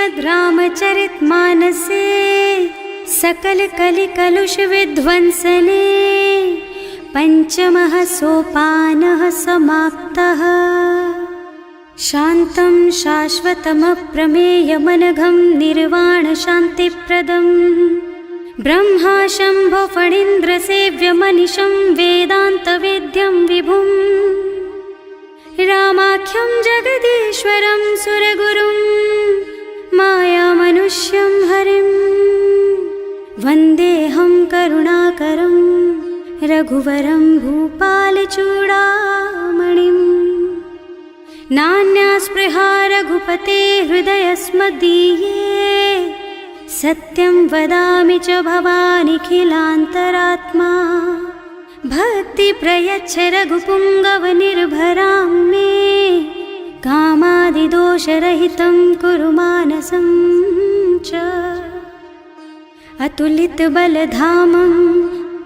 श्रीमद् रामचरितमानसे सकल कलि कलुष विध्वंसने पंचमः सोपानः समाप्तः। शान्तं शाश्वतमप्रमेयमनघं निर्वाण शान्तिप्रदम् ब्रह्मा शम्भो फणीन्द्रसेव्यमनिशं वेदान्तवेद्यं विभुम् रामाख्यं जगदीश्वरं सुरगुरुं मायामनुष्यं हरिं वन्देऽहं करुणाकरं रघुवरं भूपालचूडामणिम्। नान्यास्पृहा रघुपते हृदयस्मदीये सत्यं वदामि च भवानिखिलान्तरात्मा। भक्ति प्रयच्छ रघुपुङ्गवनिर्भरां मे कामादिदोषरहितं कुरु मानसं च। अतुलितबलधामं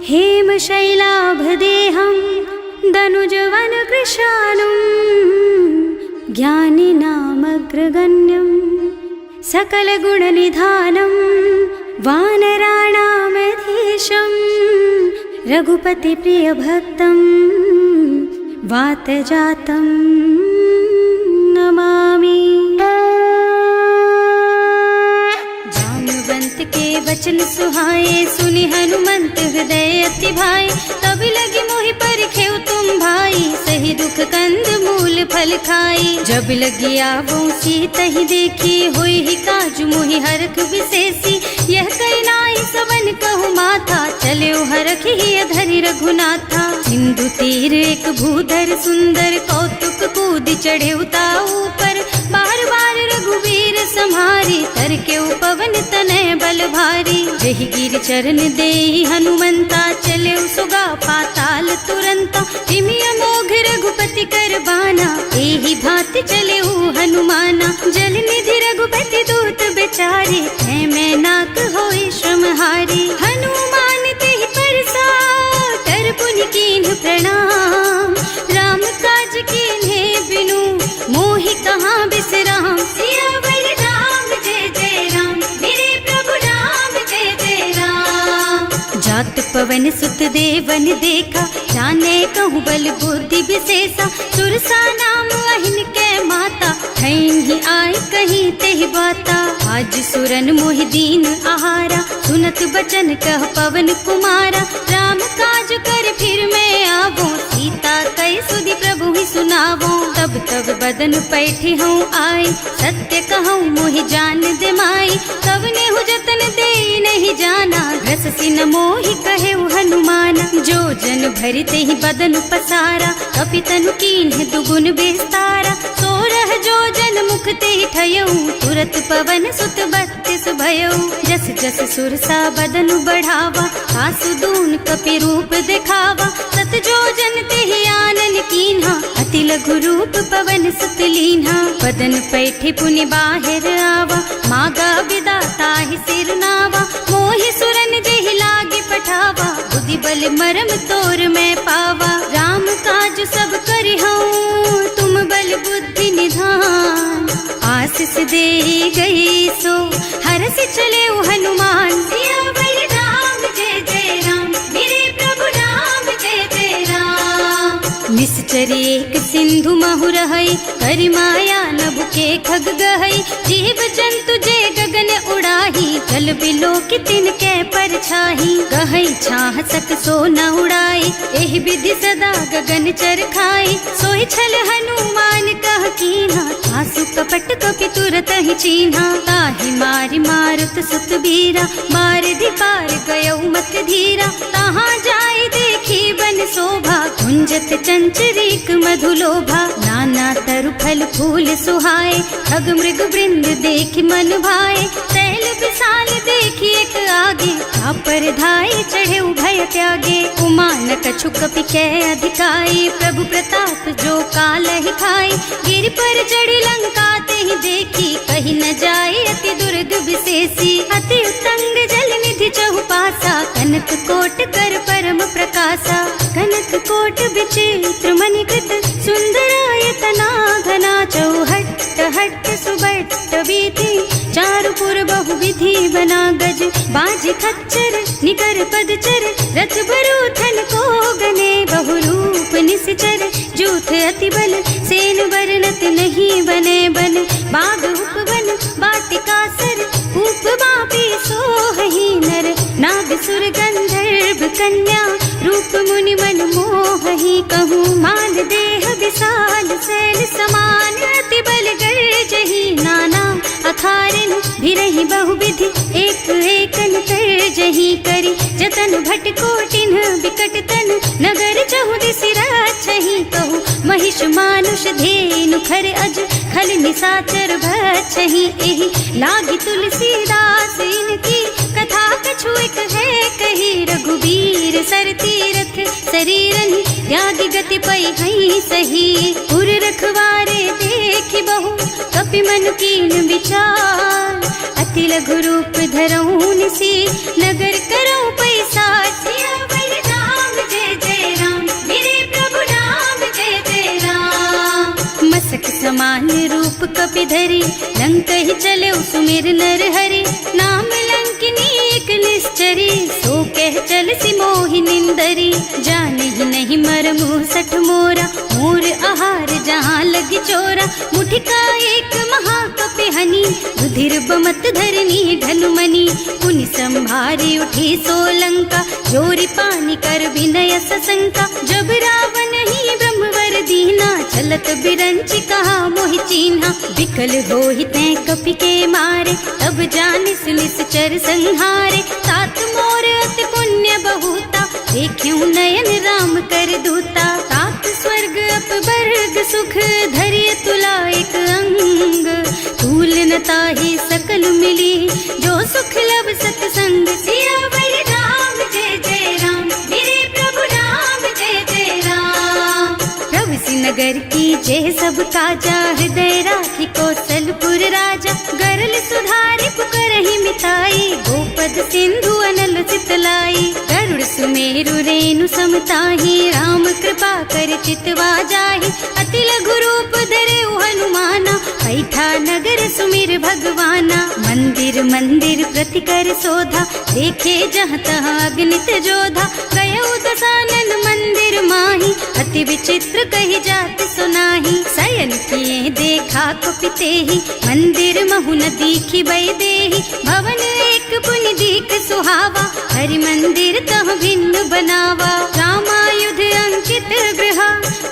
हेमशैलाभदेहं दनुजवनकृशानुं ज्ञानिनामग्रगण्यं सकलगुणनिधानं वानराणामधीशं रघुपतिप्रियभक्तं वातजातं नमामि। जाम्बवंत के वचन सुहाए सुनि हनुमंत हृदय अति भाई। तब लगी मोहि परखेउ तुम भाई सही दुख कंद मूल फल खाई। जब लगी आवो सीतहि देखी होई ही काजु मोहि हरख विशेषी। यह कई नाई सबन कहु माथा चले हरखि धरि रघुनाथा। सिंधु तीर एक भूधर सुंदर कौतुक कूद चढ़े उताऊ पर। बार बार रघुवीर सम्हारी तर के पवन तनय बल भारी। जहि गिर चरण देहि हनुमंता चले सुगा पाताल तुरंता। तिमि अमोघ रघुपति कर बाना एहि भांति चले हनुमाना। जल निधि रघुपति दूत बेचारे है मैं नाक होई श्रमहारी। हनुमान तेहि परसा कर पुनि कीन्ह प्रणाम। राम काज कीन्हे बिनु मोहि कहाँ बिसराम। सियावर राम जय जय राम मेरे प्रभु राम जय जय राम। जात पवन सुत देवन देखा जाने कहूँ बल बुद्धि विशेषा। सुरसा नाम अहिन के माता ठैन ही आय कहीं तेहि बाता। आज सुरन मोहि दीन आहारा सुनत बचन कह पवन कुमारा। राम काज कर फिर मैं आवो सीता कई सुधि प्रभु ही सुनावो। तब तब बदन पैठी हूँ आई सत्य कहूँ मोहि जान दे माई। तब ने हु जतन दे नहीं जाना घस सिन मोहि कहे हनुमाना। जो जन भरि तेहि बदन पसारा कपितनु कीन्ह दुगुन विस्तारा। सोरह जो जन मुख तेहि ठयऊ तुरत पवन सुत बत्तीस भयऊ। जस जस सुरसा बदन बढ़ावा आसु दून कपि रूप दिखावा। सत जो जन तेहि आनन कीन्हा अति लघु रूप पवन सुत लीन्हा। बदन पैठि पुनि बाहिर आवा मागा बिदा ताहि सिर नावा। मोहि सुरन जेहि लागे पठावा बुद्धि बल मरम तोर मैं पावा। राम काज सब करिहऊँ तुम बल बुद्धि निधान। आशीष दे गई सो हरष चले हनुमान। सियावर राम जय जय राम मेरे प्रभु राम जय जय राम। निश्चर एक सिंधु महु रहई करि माया नभ के खग गहई। जीव जंतु जे गगन उड़ाही जल बिलो कि तिनके परछाही। गहई छाह सक सो न उड़ाई एहि विधि सदा गगन चर खाई। सोई छल हनुमान कह कीन्हा आसु कपट कपि तुरत ही चीन्हा। ताहि मारि मारुत सुत बीरा मार पार गयौ मत धीरा। तहाँ जाय देखी बन शोभा कुंजत चंचरीक मधुलोभा। नाना तरु फल फूल सुहाए खग मृग वृंद देख मन भाए। तैल विशाल देखी एक आगे पर धाई चढ़े भय त्यागे। उमा न कछु कपि कै अधिकाई प्रभु प्रताप जो काल ही खाई। गिर पर चढ़ी लंका तेहि देखी कहीं न जाए अति दुर्ग विशेषी। अति उत्तंग जल निधि चहुपासा कनक कोट कर परम प्रकाशा। कनक कोट विचित्र मणिकृत सुंदरायतना घना चौहट्ट हट्ट सुबट्ट बीति। चारुपुर बहुविधि बना गज, बाज खच्चर निकर पदचर, रथ बरूथन को गने, बहुरूप निश्चर जूथ अति बल, सेन वर्णत नहीं बने बन, बाग उपवन वाटिका सर, कूप बापी सोहहि नर, नाग सुर गंधर्व कन्या, रूप मुनि मन मोहहि, कहूँ मान देह विशाल शैल समान, अति बल गर्जहि नाना अखारिन, भिरहि बहुविधि एक एकन तरजहि करि, जतन भट कोटिन बिकट तन, नगर चहुदिसि रक्षहि, कहूँ महिष मानुष धेनु खर अज, खल निशाचर भक्षहि, एहि लागी तुलसीदास इनकी, कथा कछु एक है कही, रघुबीर सर तीरथ शरीरनि, त्यागी गति पै हई सही, उर रखवारे देखि बहु, कपि मन कीन विचार, अति लघु रूप धरऊँ निसी, नगर करऊँ पैसार, सियावर राम जय जय राम, मेरे प्रभु राम जय जय राम, मसक समान रूप कपि धरि, लंक ही चले सुमिर नर हरि, नाम लंकिनी एक निश्चरी, सो कह चल सी मोहि निंदरी, जाने ही नहीं मरमु सठ मोरा, मोर आहार जहाँ लगी चोरा, मुठिका एक महाकपि हनी, रुधिर बमत धरनी ढनुमनी, पुनि संभारी उठी सोलंका, जोरी पानी कर विनय सशंका, जब रावण ही ब्रह्मवर दीना, चलत बिरंचि कहा मोहि चीन्हा, विकल होहि तैं कपि के मारे, तब जानिस निश्चर संहारे, तात मोर अति पुण्य बहुता, देखियो नयन राम कर दूता, तात स्वर्ग अपवर्ग सुख, धरिय तुला एक अंग, तूल न ताहि सकल मिली, जो सुख लब सतसंग, सियावर राम जय जय राम, मेरे प्रभु राम जय जय राम, प्रभु नगर की जय सब काजा, हृदय राखी कौशलपुर राजा, गरल सुधारी पुकरहि मिताई, गोपद सिंधु अनल चितलाई, गरुड़ सुमेरु रेणु समताहि, राम कृपा कर चितवा जाहि, अति लघु रूप धरे हनुमाना, पैठा नगर सुमिर भगवाना, मंदिर मंदिर प्रति कर शोधा, देखे जहाँ तहाँ अगणित जोधा, गयो दशानन मंदिर माही, अति विचित्र कही जात सुनाही, शयन किए देखा कुपितेहि, मंदिर महु न दीखी बैदेहि, भवन एक पुनि दीख सुहावा, हरि मंदिर तह भिन्न बनावा, रामायुध अंकित गृहा,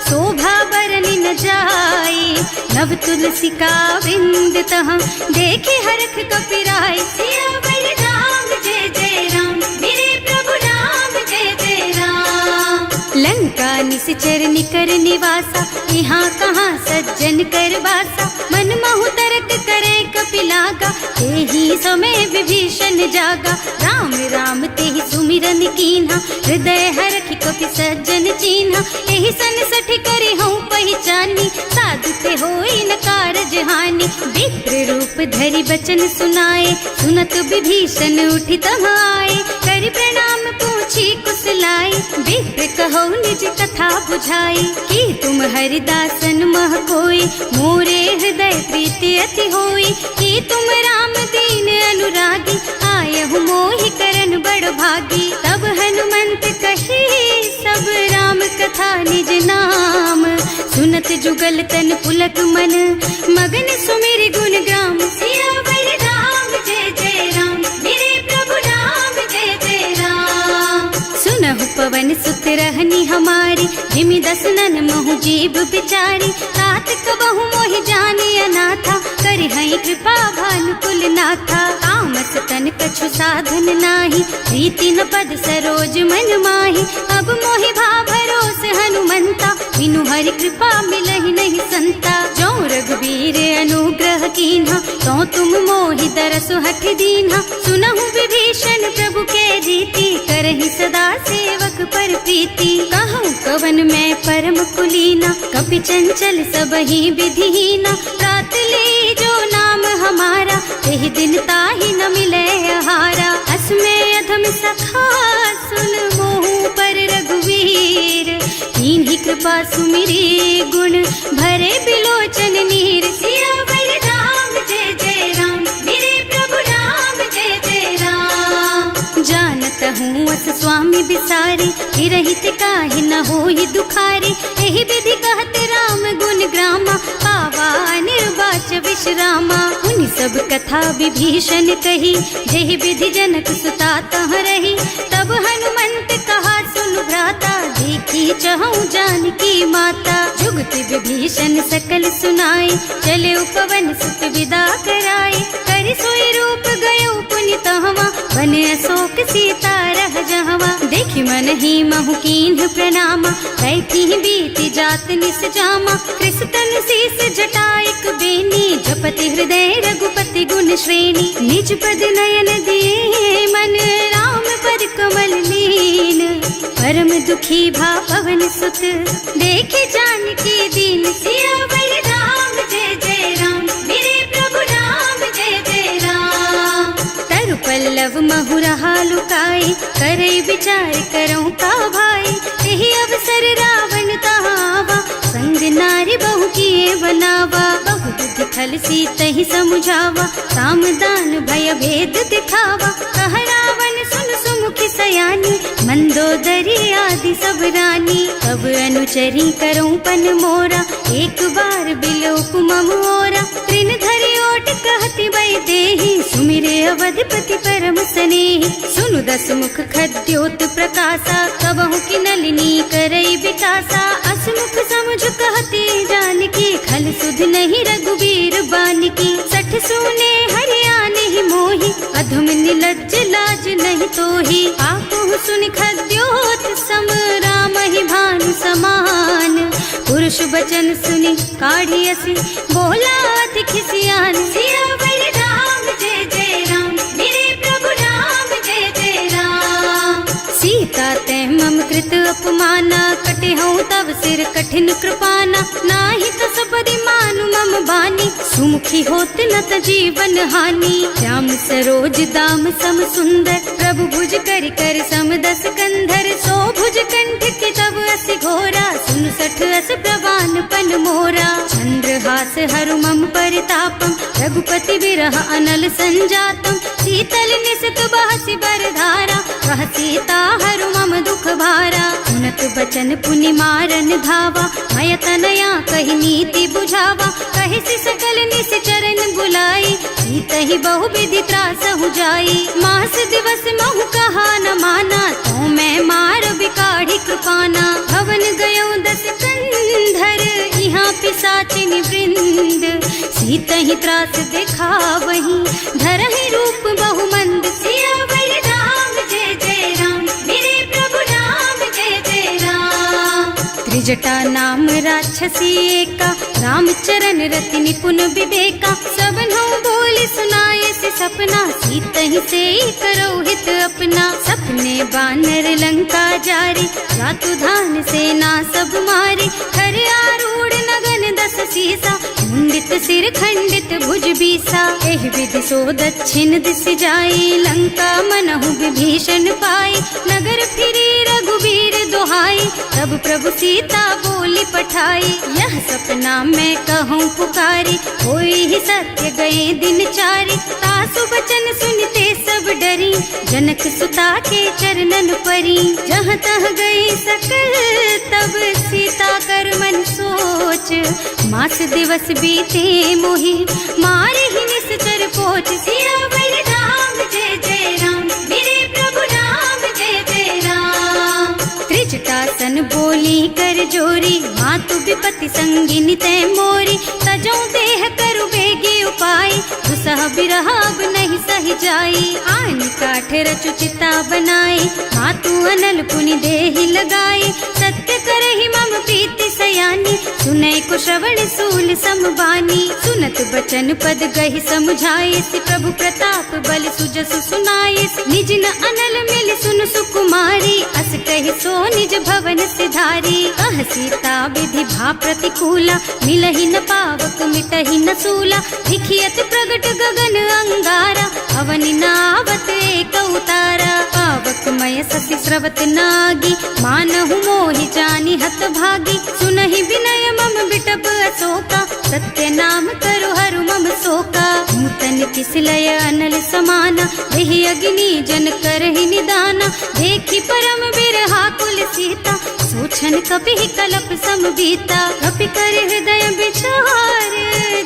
शोभा बरनि न जाई, नव तुलसी का वृंद तह, देखे हरख कपिराई, सियावर राम जय जय राम, मेरे प्रभु राम जय जय राम, लंका निश्चर निकर निवासा, यहाँ कहाँ सज्जन कर बासा, मन महु तरक करे कपिलागा, तेहि समय विभीषण जागा, राम राम तेहि सुमिरन कीन्हा, हृदय हरखि कपि सज्जन चीन्हा, एहि सन सठि करि हूँ पहचानी, साधु ते होई न कारज हानि, विप्र रूप धरि बचन सुनाए, सुनत विभीषण उठि तहाँ आए, करि प्रणाम पूछी कुशलाई, विप्र कहो निज कथा बुझाई, कि तुम हरिदासन मह कोई, मोरे हृदय प्रीति अति होई, कि तुम राम दीन अनुरागी, आयहु मोहि करन बड़ भागी, तब हनुमंत कही सब राम कथा निज नाम, सुनत जुगल तन पुलक मन, मगन सुमिर गुण ग्राम, सियावर राम जय जय राम, मेरे प्रभु राम जय जय राम, सुनहु पवन सुत रहनी हमारी, जिमि दसनन महु जीव बिचारी, तात कबहु मोहि जानी अनाथा, करि हई कृपा भानुकुल नाथा, तामस तन कछु साधन नाही, प्रीति न पद सरोज मन माही, अब मोहि भा भरोस हनुमंता, बिनु हरि कृपा मिलहि नहीं संता, जो रघुबीर अनुग्रह कीन्हा, तो तुम मोहि दरसु हठ दीन्हा, सुनहु विभीषण प्रभु के रीति, करहि सदा सेवक पर प्रीति, कहूँ कवन मैं परम कुलीना, कपि चंचल सबहि विधिहीना, रात ले जो नाम हमारा, तेहि दिन ताहि न मिले आहारा, असमय अधम सखा सुन मोहु पर रघुवीर, कीन्ही कृपा सुमिरी गुण, भरे बिलोचन नीर, सियावर राम जय जय राम, मेरे बस स्वामी बिसारी, हिरहित काहे न होई दुखारी। एहि विधि कहत राम गुण ग्रामा, पावा निर्वाच विश्रामा। उन सब कथा विभीषण कही, जेहि विधि जनक सुता तह रही। तब हनुमंत कहा सुन भ्राता, देखी चहु जानकी माता। जुगति विभीषण सकल सुनाई, चले उपवन सुत विदा कराई। करि सोई रूप गयो पुनि तहवा, बने अशोक सीता रह जहवा। देखि मन ही महु कीन्ह प्रणामा, कैथी बीति जात निस जामा। कृष्ण शीस जटाइक बेनी, जपति हृदय रघुपति गुण श्रेणी। निज पद नयन दिए मन, राम पद कमल लीन। परम दुखी भा पवन सुत, देखे जानकी दीन। सियावर राम जय जय राम, मेरे प्रभु राम जय जय राम। तरु पल्लव महुरहा लुकाई, करई विचार करऊं का भाई। यही अवसर रावण तहावा, संग नारी बहु किए बनावा। बहु बुद्धि खल सीतहि समुझावा, साम दान भय भेद दिखावा। कह रावण सुन सुमुखी सयानी, मंदोदरी आदि सब रानी। तब अनुचरी करऊं पन मोरा, एक बार बिलोक मम ओरा। तृण धरि ओट कहति वै देहि, सुमिरे अवधपति परम स्नेहि। सुनु दस मुख खद्योत प्रकाशा, कबहु की नलिनी करई विकासा। असमुख समझ कहति जानकी, खल सुध नहीं रघुबीर बानकी। सठ सूने हरियाणा ही मोहि, अधम निलज्ज लाज नहीं तोहि। आपहु सुनि खद्योत सम, राम ही भानु समान। पुरुष बचन सुनि काढ़ी असी, बोला अति खिसियान। सियावर राम जय जय राम, मेरे प्रभु राम जय जय राम। सीता ते मम कृत अपमाना, कटे हूँ तब सिर कठिन कृपाना। नाही तो सबरी मानु मम बानी, सुमुखी होत न त जीवन हानि। श्याम सरोज दाम सम सुंदर, प्रभु भुज कर कर सम दस कंधर। सो भुज कंठ के तब अस घोरा, सुन सठ अस प्रवान पन मोरा। चंद्रहास हरु मम परितापम, रघुपति विरह अनल संजातम। शीतल निसत बहसि बरधारा, वह सीता हरु मम दुख भारा। सुनत बचन पुनि मारन धावा, मय तनया कहि नीति बुझावा। कहि सि सकल निश्चरण बुलाई, सीतहि बहु विधि त्रासहु जाई। मास दिवस महु कहा न माना, तो मैं मार बिकाढ़ी कृपाना। भवन गयो दस कंधर, यहाँ पिशाचिनी वृंद। सीतहि त्रास दिखावहि, धरहि रूप बहु मंद। सियावर राम जय जय राम, मेरे प्रभु राम जय जय राम। त्रिजटा नाम राक्षसी एका, रामचरण रति निपुण विवेका। सबनों बोली सुनाए से सपना, सीतहि से करो हित अपना। सपने बानर लंका जारी, जातु धान सेना सब मारी। खर आरूढ़ नगन दस सीसा, मुंडित सिर खंडित भुज बीसा। एहि विधि सो दक्षिण दिस जाई, लंका मनहु विभीषण पाई। नगर फिरी रघुबीर दुहाई, तब प्रभु सीता बोली पठाई। यह सपना मैं कहूँ पुकारी, होई ही सत्य गए दिन चारी। तासु बचन सुनते सब डरी, जनक सुता के चरणन परी। जहाँ तह गई सकल तब सीता कर मन सोच। मास दिवस बीते मोहि, मारे ही निश्चर पोच। सियावर राम जय जय राम, मेरे प्रभु राम जय जय राम। त्रिजटासन बोली कर जोरी, मातु विपति संगिनी तै मोरी। तजो देह करु बेगी उपाय, दुसह बिरह अब नहीं सही जाई। आन काठ रचु चिता बनाई, मातु अनल पुनि देहि लगाई। सत्य करहि मम प्रीति सयानी, सुनै को श्रवण सूल समबानी। सुनत बचन पद गहि समुझाए, प्रभु प्रताप बल सुजसु सुनाए। निज न अनल मिल सुन सुकुमारी, अस कहि सो निज भवन सिधारी। कह सीता विधि भा प्रतिकूला, मिलहि न पावक मिटहि न सूला। दिखियत प्रगट गगन अंगारा, अवनि नावत एक उतारा। पावक मय ससि स्रवत नागी, मानहु मोहि जानि हत भागी। सुनहि विनय मम बिटप अशोका, सत्य नाम करु हरु मम शोका। नूतन किस लय अनल समाना, वही अग्नि जन करहि निदाना, देखी परम बिरहा कुल सीता, सोचन कपि कलप सम बीता। कपि कर हृदय विचार,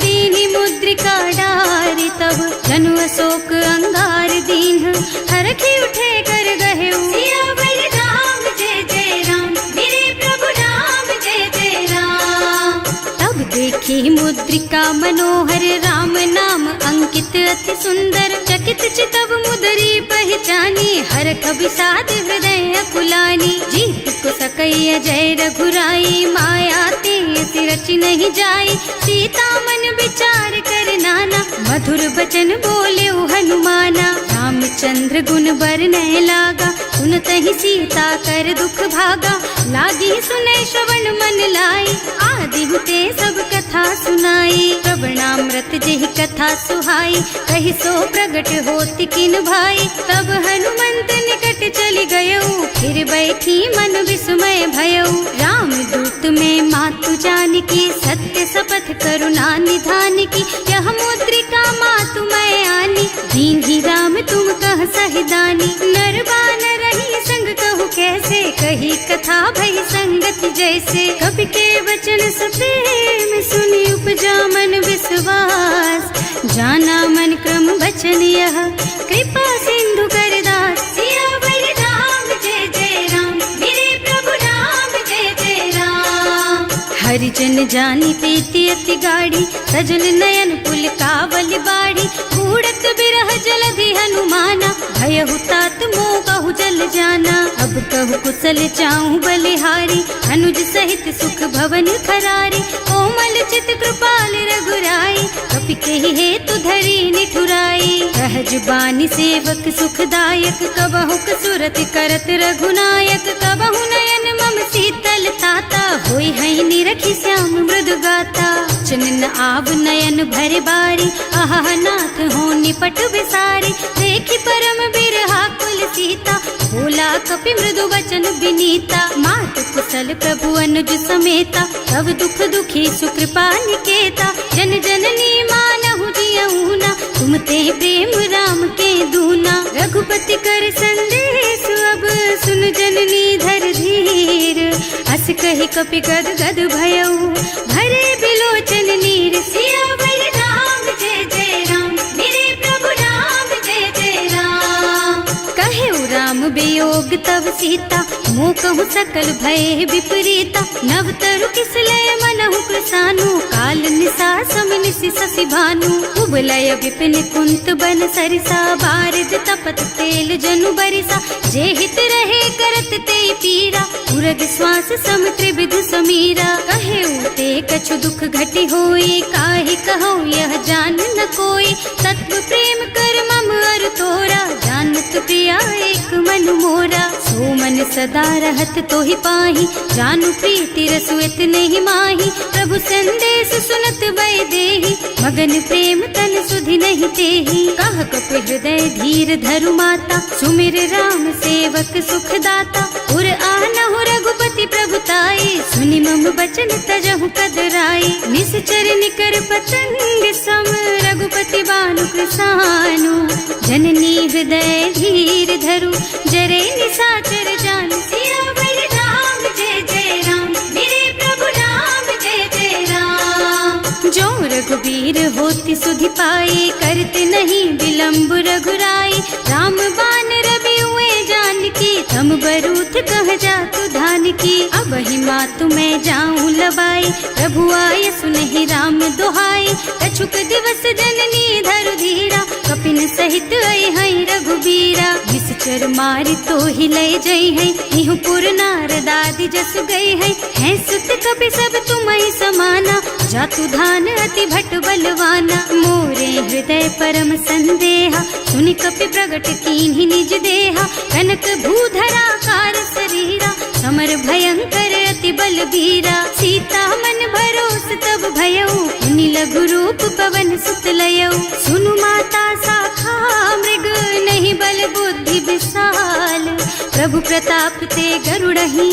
दीनी मुद्रिका डारी, तब जनु अशोक अंगार दीन, हरखि उठे कर गहे सियावर राम जय जय राम, मेरे प्रभु राम जय जय राम। तब देखी मुद्रिका मनोहर, राम नाम अंकित अति सुंदर, चकित चितव मुदरी पहचानी, हरख विषाद हृदय अकुलानी। जीत को सकई अजय रघुराई, माया ते अति रचि नहीं जाई, सीता मन विचार कर नाना, मधुर बचन बोले हनुमाना। रामचंद्र गुण बरनय लागा, सुनतहि सीता कर दुख भागा, लागी सुनै श्रवण मन लाई, आदि हुते सब कथा सुनाई। श्रवणामृत जेहि कथा सुहाई, कहि सो प्रगट होति किन भाई। तब हनुमंत निकट चली गयऊ, फिर बैठी मन विस्मय भयऊ। राम दूत में मातु जानकी, सत्य शपथ करुणा निधान की, यह मुद्रिका मातु मैं आनी, दीन्ही राम तुम कह सहिदानी। नर बानर रही संग कहु कैसे, कही कथा भई संगति जैसे। कवि के वचन सप्रेम सुनि उपजा मन विश्वास, जाना मन क्रम वचन यह, कृपा सिंधु कर दास। सियावर राम जय जय राम, मेरे प्रभु राम जय जय राम। हरिजन जानी प्रीति अति गाढ़ी, सजल नयन पुल कावल बाड़ी, बूढ़त बिरह जलधि हनुमाना, भयहु तात मोह कहु जल जाना। अब कहु कुशल चाहूं बलिहारी, अनुज सहित सुख भवन खरारी, कोमल चित कृपाल रघुराई, कपि केहि हेतु धरी निठुराई। सहज बानी सेवक सुखदायक, कबहु कसुरति करत रघुनायक, कबहु नयन मम शीतल ताता, होई हई निरखि श्याम मृदु गाता। चनन आव नयन भरे बारी, आहा नाथ हो निपट विसारी, देखी परम बिरहा कुल सीता, बोला कपि मृदु वचन विनीता। मात कुशल प्रभु अनुज समेता, तब दुख दुखी सुकृपा निकेता, जन जननी मानहु जियऊना, तुम ते प्रेम राम के दूना। रघुपति कर संदेश अब सुन जननी धर धीर, हस कहि कपि गद गद भयऊ, भरे बिलोचन नीर। सियावर राम जय जय राम, मेरे प्रभु राम जय जय राम। कहेउ राम वियोग तब सीता, मोह कहु सकल भय विपरीता, नव तरु किसलय मनहु प्रसानु, काल निसा समिनिसि शशि भानु। उबलय विपिन कुंत बन सरिसा, बारिद तपत तेल जनु बरिसा, जे हित रहे करत ते पीरा, उरग श्वास सम त्रिविध समीरा। कहेउ ते कछु दुख घटि होई, काहि कहूँ यह जान न कोई, तत्व प्रेम कर मम अर तोरा, जानत प्रिया एक मन मोरा। सो मन सदा रहत तोहि पाही, जानु प्रीति रसु इतने माही, प्रभु संदेश सुनत वै देही, मगन प्रेम तन सुधि नहीं तेही। कह कप हृदय धीर धरु माता, सुमिर राम सेवक सुख दाता, उर आनहु रघुपति प्रभुताई, सुनि मम बचन तजहु कदराई। निश्चर निकर पतंग सम, रघुपति बानु कृसानु, जननी हृदय धीर धरु, जरे निशाचर जान। सियावर राम जय जय राम, मेरे प्रभु राम जय जय राम। जो रघुबीर होति सुधि पाई, करते नहीं विलम्ब रघुराई, राम बान रवि हुए जानकी, थम बरूथ कह जातु धान की। अब ही मातु मैं जाऊं लबाई, प्रभु आय सुनहि राम दुहाई, कछुक दिवस जननी धरु धीरा, कपिन सहित आई हई रघुबीरा। निश्चर मारि तो ही लय जई है, इहु पुर नारद आदि जस गई है सुत कपि सब तुम्हि समाना, जातु धान अति भट बलवाना। मोरे हृदय परम संदेहा, सुनि कपि प्रगट कीन्हि निज देहा, कनक भूधरा कार शरीरा, समर भयंकर अति बलबीरा। सीता मन भरोस तब भयऊ, मुनि लघु रूप पवन सुत लयऊ, सुनु माता शाखा मृग, नहीं बल बुद्धि विशाल, प्रभु प्रताप ते गरुड़हि,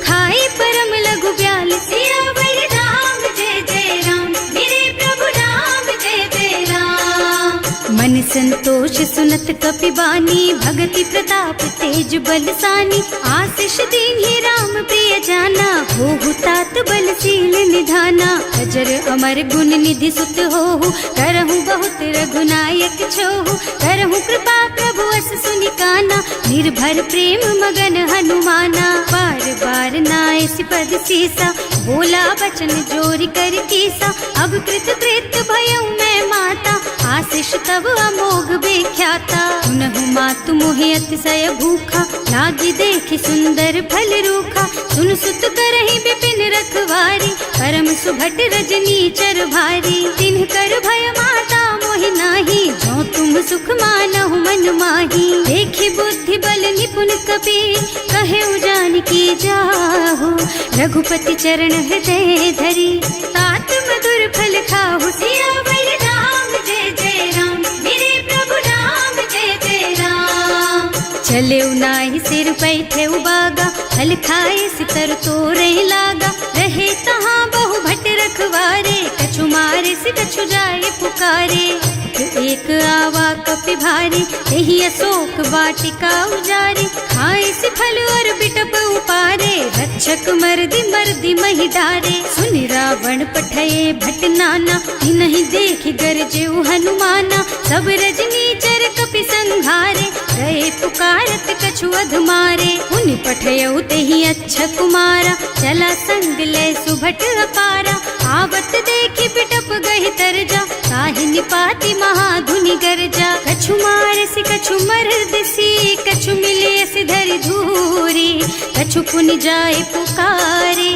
खाई परम लघु ब्याल। सियावर राम जय जय राम, मेरे प्रभु राम जय जय राम। मन संतोष घोष सुनत कपिबानी, भगति प्रताप तेज बलसानी। आशीष दीन्हि राम प्रिय जाना, होहु तात बलशील निधाना। अजर अमर गुण निधि सुत होहु, करहु बहुत रघुनायक छोहु। करहु कृपा प्रभु अस सुनि काना, निर्भर प्रेम मगन हनुमाना। बार बार नाय सिपद सीसा, बोला बचन जोरि कर कीसा। अब कृत कृत भयउ मैं माता, आशीष तब अमोघ बेख्याता। सुनहु मातु मोहि अतिशय भूखा, लागी देखि सुंदर फल रूखा। सुन सुत करहि विपिन रखवारी, परम सुभट रजनी चर भारी। तिन्ह कर भय माता मोहि नाही, जो तुम सुख मानहु मन माही। देखि बुद्धि बल निपुण कपीर, कहे जानकी जाहु। रघुपति चरण हृदय धरी, तात मधुर फल खाहु। सियावर राम जय जय राम, मेरे प्रभु राम जय जय राम। चले नाहि सिर पैठे बागा, फल खाए सितर तोरे लागा। रहे तहाँ बहु भट रखवारे, कछु मारे से कछु जाए पुकारे। एक आवा कपि भारी, यही अशोक वाटिका उजारी। खाए से फल और बिटप उपारे, रक्षक मर्दी मर्दी मही डारे। सुनि रावण पठये भट नाना, नहीं देखि गरजेउ हनुमाना। सब रजनी चर कपि संघारे, रहे पुकारत कछु अधमारे। उनि पठयउ तेहि अच्छा कुमारा, चला संग ले सुभट अपारा। आवत देखि बिटप गहि तरजा, ताहि निपाति महाधुनि गरजा। कछु मारसि कछु मरदसी, कछु मिलियसि धरि धूरी। कछु पुनि जाए पुकारे,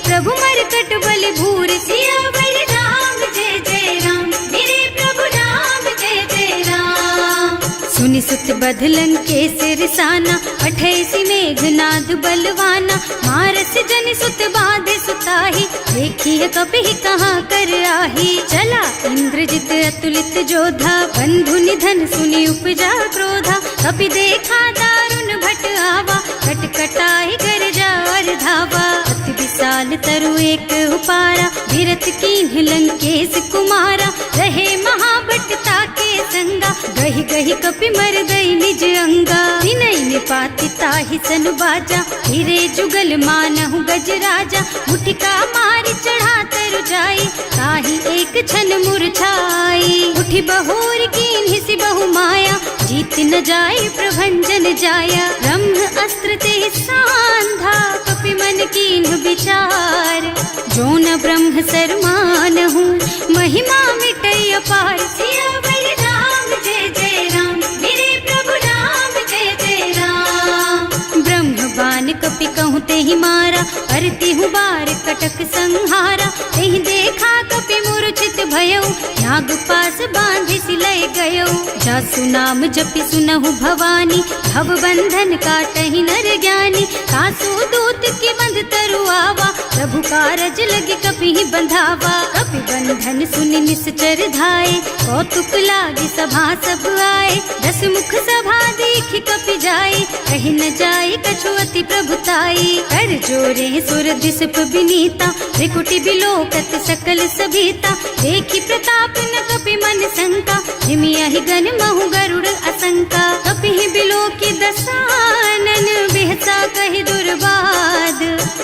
प्रभु मरकट बलि भूरि। सियावर राम जय जय राम, मेरे प्रभु राम जय जय राम। सुनि सुत बध लंकेश रिसाना, पठैसि मेघनाद बलवाना। मारस जन सुत बाधे सुताही, देखिए कपिहि कहाँ कर आही। चला इंद्रजित अतुलित जोधा, बंधु निधन सुनि उपजा क्रोधा। कपि देखा दारुण भट आवा, कटकटाई गरजा और धावा। अति विशाल तरु एक उपारा, धीरथ कीन्ह लंकेश कुमारा। रहे महाभट ताके संगा, गहि गहि कपि मर गई निज अंगा। तिनहि निपाति ताहि सन बाजा, हिरे जुगल मानहु गज राजा। मुठिका मारि चढ़ा तरु जाई, ताहि एक छन मुरझाई। उठि बहोर कीन्हि सि बहु माया, जीत न जाय प्रभंजन जाया। ब्रह्म अस्त्र तेहि सांधा, कपि मन कीन्ह विचार। जो न ब्रह्म सर मानहु, महिमा मिटै अपार। सियावर राम जय जय राम, मेरे प्रभु राम जय जय राम। ब्रह्म बान कपि कहूँ तेहि मारा, परतिहु बार कटक संहारा। तेहि देखा कपि मूर्छित भयउ, नाग पास बांधि सिलय गयउ। जासु नाम जपि सुनहु भवानी, भव बंधन काटहि नर ज्ञानी। सासु दूत की बंध तरु आवा, प्रभु कारज लगे कपिहि बंधावा। कपि बंधन सुनि निश्चर धाये, कौतुक लागी सभा सब आए। दस मुख सभा देखि कपि जाए, कहि न जाए कछु अति प्रभुताई। कर जोरे सुर दिसप बिनीता, त्रिकुटी बिलोकत सकल सभीता। देखि प्रताप न कपि मन शंका, हिमियहि गन महु गरुड़ असंका। कपिहि बिलोकि दसानन, बिहसा कहि दुर्बाद।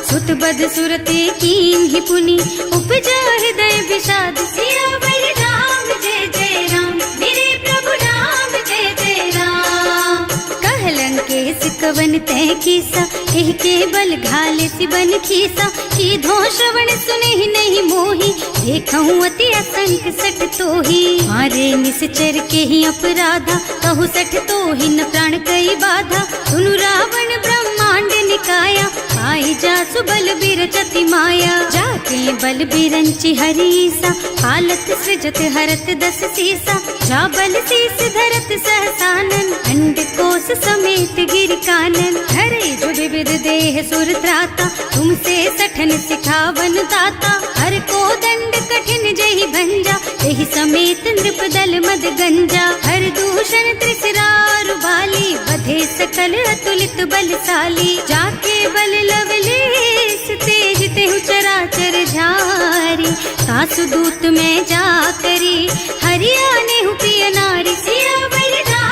सुत बध सुरते कीन्हि पुनि, उपजा हृदय विषाद। सियावर राम जय जय राम, मेरे प्रभु राम जय जय राम। कह लंकेश कवन तै कीसा, एहि के बल घाले सि बन खीसा। सीधो श्रवण सुनहि नहीं मोहि, देखहु अति असंख सठ तोहि। मारे निश्चर के ही अपराधा, कहु सठ तोहि न प्राण कई बाधा। सुनु रावण ब्रह्मांड निकाया, आई जासु बल बिरचति माया। जाके बल बिरंचि हरीसा, हालत सृजत हरत दस सीसा। जा बल शीस धरत सहसानन, अंड कोस समेत गिर कानन। धरे जो विविध देह सुर त्राता, तुमसे सठन सिखावन दाता। हर को दंड कठिन जहि भंजा, एहि समेत नृप दल मद गंजा। हर दूषण त्रिसरारु बाली, बधे सकल अतुलित बलशाली। जाके बल लवलेश तेज तेहु चराचर झारी। सासु दूत में जा करी, हरियाणे हु प्रिय नारी। सियावर राम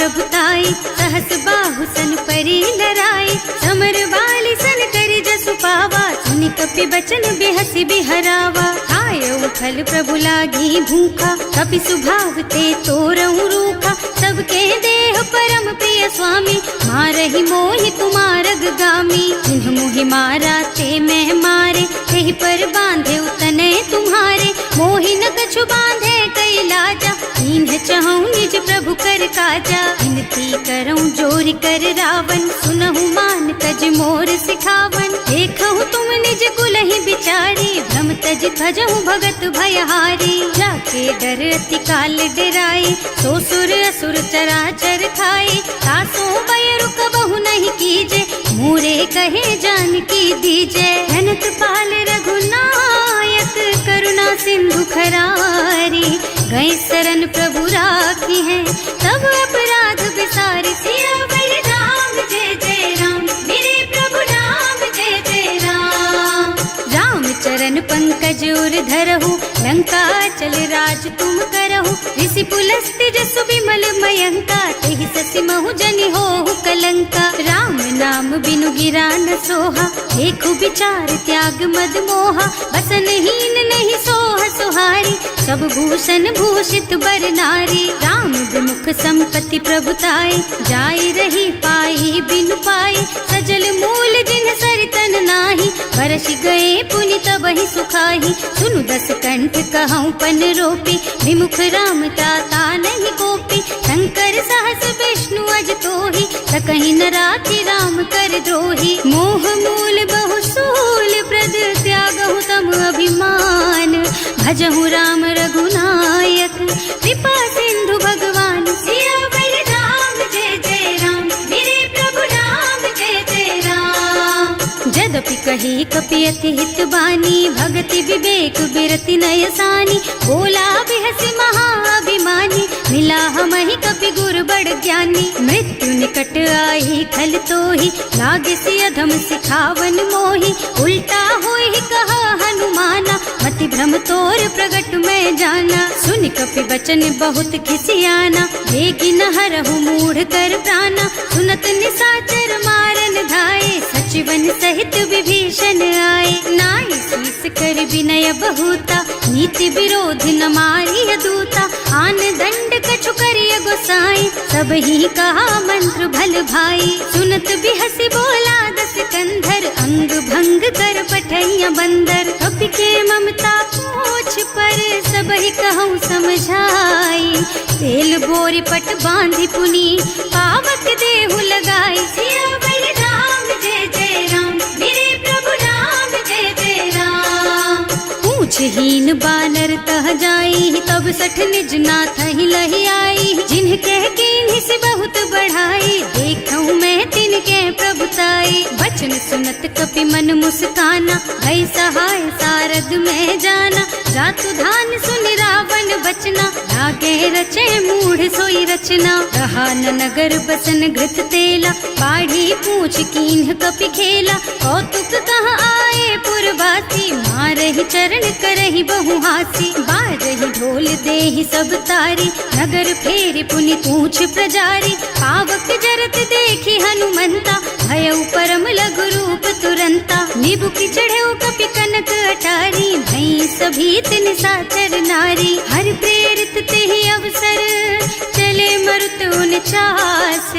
प्रभुताई, सहस बाहु सन परी लराई, समर बाली सन करि जसु पावा, सुनि कपि बचन बिहसि बिहरावा। खायउ फल प्रभु लागी भूखा, कपि सुभाव ते तोरहु रूखा, सबके देह परम प्रिय स्वामी, मारहि मोहि कुमारग गामी। जिन्ह मोहि मारा ते मैं मारे, तेहि पर बांधे उतने तुम्हारे, मोहि न कछु बांधे कई लाजा, इन्ह चहु निज प्रभु कर काजा। विनती करऊं जोरि कर रावण, सुनहु मान तज मोर सिखावन, देखहु तुम निज कुलहि बिचारी, भ्रम तज भजहु भगत भयहारी। जाके डर अति काल डराई, सो सुर असुर चराचर खाए, तासो बयरु कबहु नहीं कीजे, मोरे कहे जानकी दीजे। धनत पाल रघुनायक, करुणा सिंधु खरारी, गए शरण प्रभु राखी है, तब अपराध बिसारी। सियावर राम जय जय राम, मेरे प्रभु राम जय जय राम। राम चरण पंकज उर धरहु, लंका चल राज तुम करहु, ऋषि पुलस्त्य जसु विमल मयंका, तेहि ससि महु जनि होहु कलंका। राम नाम बिनु गिरा न सोहा, देखु विचार त्याग मद मोहा, बसनहीन नहीं सोह सुहारी, सब भूषण भूषित बर नारी। राम विमुख संपत्ति प्रभुताई, जाई रही पाई बिनु पाई, सजल मूल जिन सरितन नाही, बरसि गए पुनि तबहि सुखाही। सुनु दस कंठ कहऊँ पन रोपी, विमुख राम ताता नहीं कोपी, शंकर सहस विष्णु अज तोहि, सकहि न राखि राम कर द्रोही। मोह मूल बहु सूल प्रद, त्यागहु तम अभिमान, भजहु राम रघुनायक, कृपा सिंधु भगवान। सियावर राम जय जय राम, मेरे प्रभु राम जय जय राम। जदपि कही कपि अति हित बानी, भगति विवेक बिरति नय सानी, बोला बिहसि महाअभिमानी, मिला हमहि कपि गुर बड़ ज्ञानी। मृत्यु निकट आई खल तोहि, लागे सि अधम सिखावन मोहि, उल्टा होहि कहा हनुमाना, मति भ्रम तोर प्रगट में जाना। सुन कपि बचन बहुत खिसियाना, देगी न हरहु मूढ़ कर प्राणा, सुनत निशाचर मारन धाये, सचिवन सहित विभीषण आए। नाई शीस कर विनय बहुता, नीति विरोध न मारिय दूता, आन दंड कछु करिय गोसाई, सब ही कहा मंत्र भल भाई। सुनत बिहसि बोला दस कंधर, अंग भंग कर पठैया बंदर, कपि के ममता पूछ पर, सब ही कहूँ समझाई। तेल बोरी पट बांधि पुनी, पावक देहु लगाई। सियावर राम जय जय राम, मेरे प्रभु राम जय जय राम। पूछहीन बानर तह जाई, तब सठ निज नाथ ही लही आई, जिन्ह कह कीन्हि से बहुत बढ़ाई, देखऊँ मैं तिनके प्रभुताई। बचन सुनत कपि मन मुस्काना, भई सहाय सारद में जाना, जातु धान सुन रावण बचना, लागे रचे मूढ़ सोई रचना। रहा न नगर बसन घृत तेला, बाढ़ी पूछ कीन्ह कपि खेला, कौतुक कहाँ आए पुरवासी, मारहि चरण करहि बहु हासी। बाजहि ढोल देहि सब तारी, नगर फेरि पुनि पूछ प्रजारी, पावक जरत देखि हनुमंता, भयउ परम लघु रूप तुरंता। निबुकि चढ़ऊ कपि कनक अटारी, भई सभी तिन साचर नारी। हर प्रेरित तेहि अवसर, चले मरुत उनचास,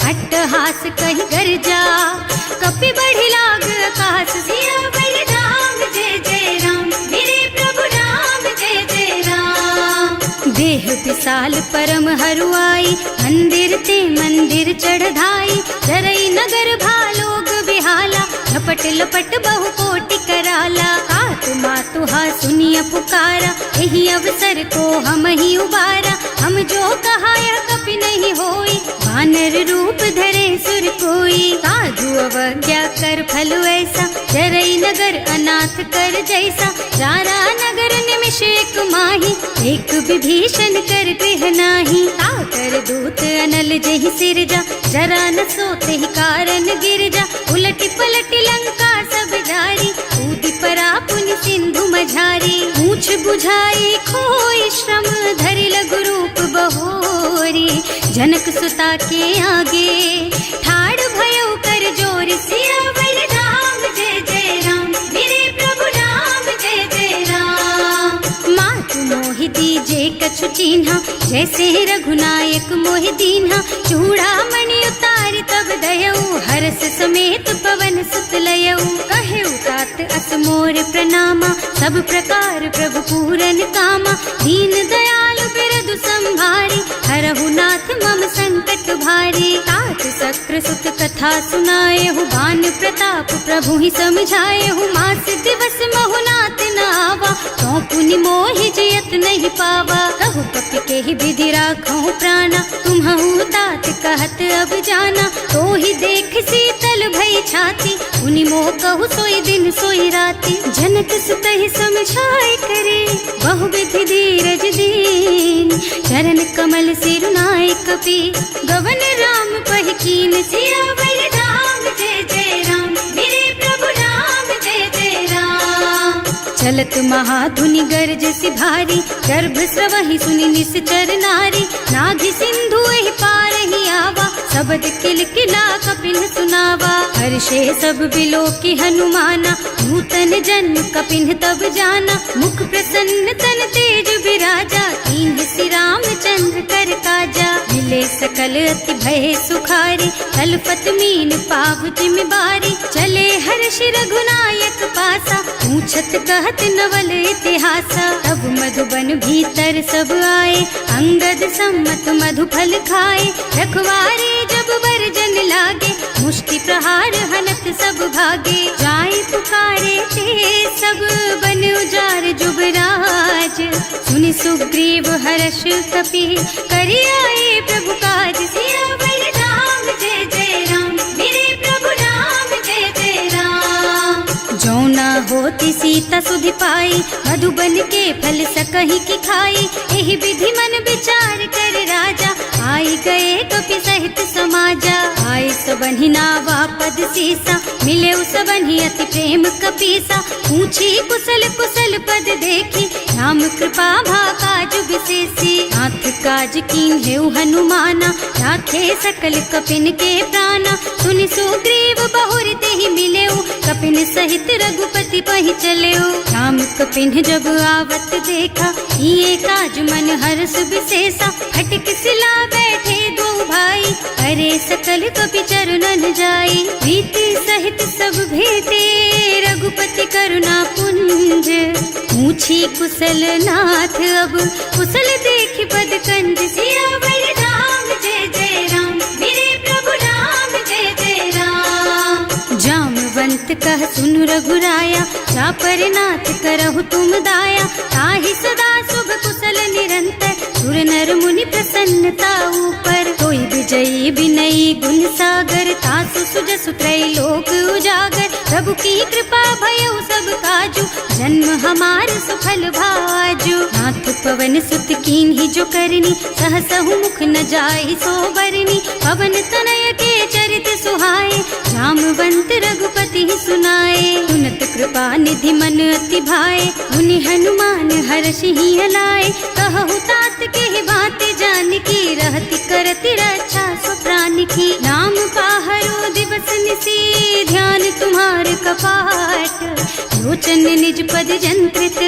अट्टहास कहि गर्जा, कपि बढ़ि लाग आकाश। सियावर राम जय जय राम, मेरे प्रभु राम जय जय राम। देह विशाल परम हरुआई, मंदिर ते मंदिर चढ़ाई, जरई नगर भालोग बिहाला, लपट लपट बहु कोटि कराला। आत्मा तुहा सुनिय पुकारा, यही अवसर को हम ही उबारा, हम जो कहा यह कपि नहीं होई, वानर रूप धरे सुर कोई। साधु अवज्ञा कर फल ऐसा, जरई नगर अनाथ कर जैसा, जारा नगर निमिष एक माही, एक विभीषण कर गृह नाही। ताकर दूत अनल जहि सिरजा, जरा न सोते ही कारण गिरजा, उलटी पलटी लंका सब जारी, कूदी परा पुनि सिंधु मझारी। पूछ बुझाई खोई श्रम, धरि लघु रूप बहोरी, जनक सुता सीता के आगे ठाड़ भयो कर जोर सियावर राम जय जय राम मेरे प्रभु राम जय जय राम। मात मोहि दीजे कछु चिन्हा जैसे रघुनायक मोहि दीन्हा चूड़ामणि उतारि तब दयऊ हर्ष समेत पवन सुत लयऊ कहे तात अस मोर प्रणामा सब प्रकार प्रभु पूरन कामा दीन दयालु बिरदु संभारी हरहु नाथ मम संकट भारी। तात सक्र सुत कथा सुनाए हु भान प्रताप प्रभु ही समझाए हु मास दिवस महु नाथ न आवा तो पुनि मोहि जियत नहीं पावा कहु कपि के ही विधि राखो प्राणा तुम्हु तात कहत अब जाना तो ही देख शीतल भई छाती उनि मोह कहु सोई दिन सोई राती जनक सुतहि समझाए करे बहु विधि धीरज दीन चरण कमल सिरुनाए कपि गवन राम पहि कीन सियावर राम जय जय राम मेरे प्रभु राम जय जय राम। चलत महाधुनि गर्ज सि भारी गर्भ स्रवहि सुनि निश्चर नारी नाभि सिंधु एहि पार ही आवा शब्द किलकिला कपिन सुनावा हर्षे सब बिलो की हनुमाना नूतन जन्म कपिन तब जाना मुख प्रसन्न तन तेज विराजा कीन श्री रामचंद्र कर काजा मिले सकल अति भय सुखारी तलपत मीन पाव जिम्मेवारी चले हर्ष रघुनायक पासा पूछत कहत नवल इतिहासा तब मधुबन भीतर सब आए अंगद सम्मत मधु फल खाए रखवारे जब बरजन लागे मुष्टि प्रहार हनत सब भागे जाय पुकारे ते सब बन उजार जुबराज सुनि सुग्रीव हर्ष कपि करि आए प्रभु काज सियावर राम जय जय राम मेरे प्रभु राम जय जय राम। जौना होती सीता सुधि पाई मधुबन के फल सकहि की खाई एहि विधि मन विचार कर राजा आई गए कपि सहित समाजा आए सबन्हि नावा पद सीसा मिले सबन्हि अति प्रेम कपीसा पूछी कुशल कुशल पद देखी राम कृपा भा काज विशेषी नाथ काज कीन हेउ हनुमाना राखे सकल कपिन के प्राणा सुनि सुग्रीव बहुर तेहि मिलेउ कपिन सहित रघुपति पहि चलेउ राम कपिन जब आवत देखा ये काज मन हर्ष विशेषा फटक सिला बैठे दो भाई अरे सकल कपि चरणन जाई प्रीति सहित सब भेटे रघुपति करुणा पुंज पूछी कुशल नाथ अब कुशल देखि पद कंज सियावर राम जय जय राम मेरे प्रभु राम जय जय राम। जामवंत कह सुन रघुराया जा पर नाथ करहु तुम दाया ताहि सदा शुभ कुशल निरंतर सुर नर मुनि प्रसन्नता ऊपर कोई विजयी विनयी गुण सागर तासु सुजसु त्रैलोक उजागर प्रभु की कृपा भयउ सब काजू जन्म हमार सफल भाजू नाथ पवन सुत कीन ही जो करनी सहसहु मुख न जाय सो बरनी पवन तनय के चरित सुहाए जामवंत रघुपति सुनाए सुनत कृपा निधि मन अति भाए मुनि हनुमान हर्ष ही हलाए कहु तात के बात जान की रहती करती रक्षा सो प्राण की नाम पाहरो दिवस निसी ध्यान तुम्हार कपाट लोचन निज पद जंत्रित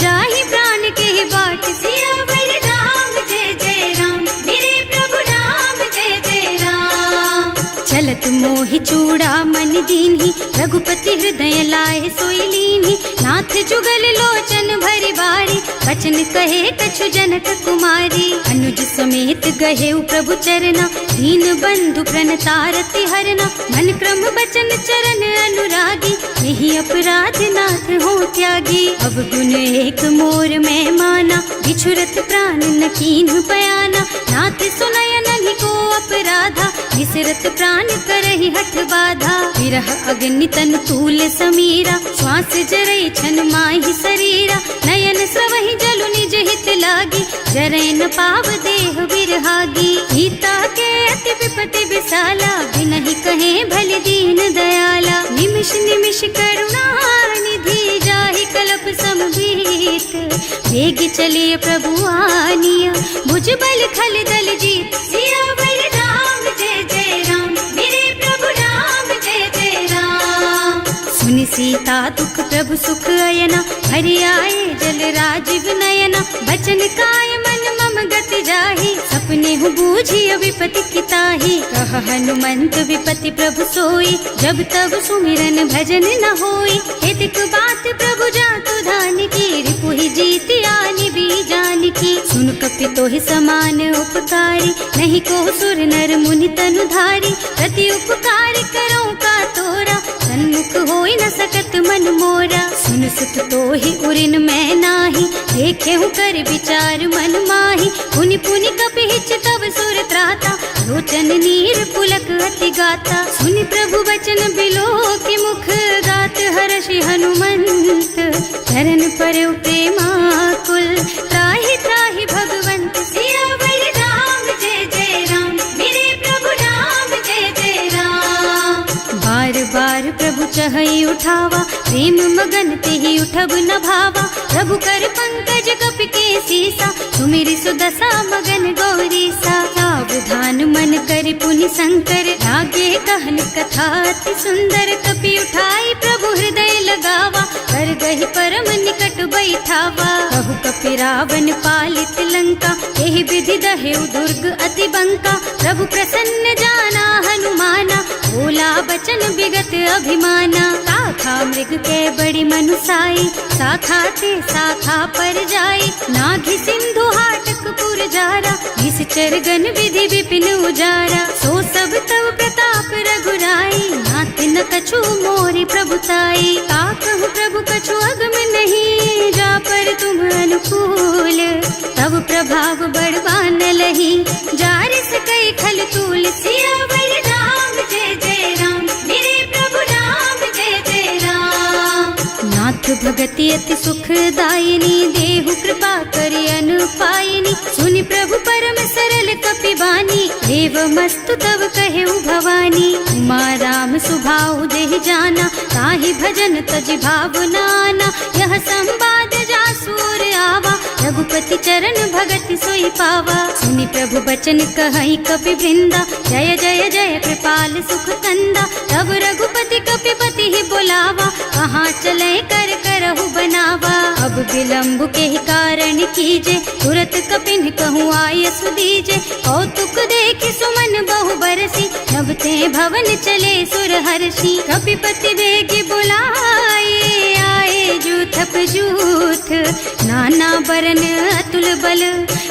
जाहि प्राण के बाट सियावर राम जय जय राम मेरे प्रभु राम जय जय राम। चलत मोहि चूड़ा मन दीन्ही रघुपति हृदय लाए सोई लीन्ही नाथ जुगल लोचन भरी बारी बचन कहे कछु जनक कुमारी अनुज समेत गहे प्रभु चरना दीन बंधु प्रणतारति हरना मन क्रम बचन चरण अनुरागी यही अपराध नाथ हो त्यागी अब गुण एक मोर में माना बिछुरत प्राण न कीन्ह बयाना नाथ सुनय नहीं को अपराधा विसरत प्राण करहि हठ बाधा विरह अग्नि तन तूल समीरा श्वास जरई छन माहि शरीरा नयन स्रवहि जलु निज हित लागी जरै न पाव देह बिरहागी सीता के अति विपति विशाला बिनहि कहे भल दीन दयाला निमिष निमिष करुणा निधि जाहि कलप समभीत वेग चलिए प्रभु आनिया भुज बल खल दल जीत सियावर सीता दुख प्रभु सुख अयना, हरि आए जल राजीव नयना। बचन काय मन मम गति जाहि, सपने हूँ बूझी विपति किताही। कह हनुमंत विपति प्रभु सोई, जब तब सुमिरन भजन न होई। हितक बात प्रभु जातु धान की, रिपुहि जीति आनि भी जान की। सुन कपि तोहि समान उपकारी, नहीं को सुर नर मुनि तनु धारी। प्रति उपकार करो का तोरा, सन्मुख होई न सकत मन मोरा। सुन सुत तोहि उरिन मैं नाही, देखे हूँ कर विचार मन माही। पुनि पुनि कपि हिच तब सुर त्राता, लोचन नीर पुलक अति गाता। सुनि प्रभु बचन बिलो की मुख, गात हर्षि हनुमंत चरण पर प्रेमाकुल। त्राहि त्राहि भगवंत सियावर राम, जय जय राम मेरे प्रभु राम, जय जय राम। बार बार प्रभु चहई उठावा, प्रेम मगन तेहि उठब न भावा। प्रभु कर पंकज कपि के सीसा, सुमिरि सुदशा मगन गौरीसा। सावधान मन करि पुनि शंकर, लागे कहन कथा अति सुंदर। कपि उठाई प्रभु हृदय लगावा, कर गहि परम निकट बैठावा। कहु कपि रावण पालित लंका, एहि विधि दहेउ दुर्ग अति बंका। प्रभु प्रसन्न जाना हनुमाना, बोला बचन विगत अभिमाना। शाखा मृग के बड़ी मनुसाई, शाखा ते शाखा पर जाई। नाघि सिंधु हाटक पुर जारा, इस चरगन विधि विपिन उजारा। सो सब तव प्रताप रघुराई, नाथ न कछु मोरि प्रभुताई। ताकहु प्रभु कछु अगम नहीं, जा पर तुम अनुकूल। तब प्रभाव बड़वान लही, जारिस कई खल तूल। सियावर राम, जय जय राम मेरे प्रभु राम, जय जय राम। नाथ भगति अति सुखदायिनी, देहु कृपा करि अनुपायिनी। सुनि प्रभु परम सरल कपि बानी, एवमस्तु तव कहेउ भवानी। उमा राम सुभाउ देहि जाना, ताहि भजन तजि भावनाना। यह संवाद जासुर आवा, रघुपति चरण भगति सोई पावा। सुनि प्रभु बचन कहई कपि वृंदा, जय जय जय कृपाल सुख कंदा। तब रघुपति कपि पति ही बोलावा, कहाँ चले कर करहु बनावा। अब विलंब के ही कारण कीजे, तुरत कपिन कहूँ आय सुदीजे। कौतुक देखि सुमन बहु बरसी, नभ ते भवन चले सुर हर्षि। कपिपति बेगी बुलाए, आए जूथप जूथ। नाना बरन अतुल बल,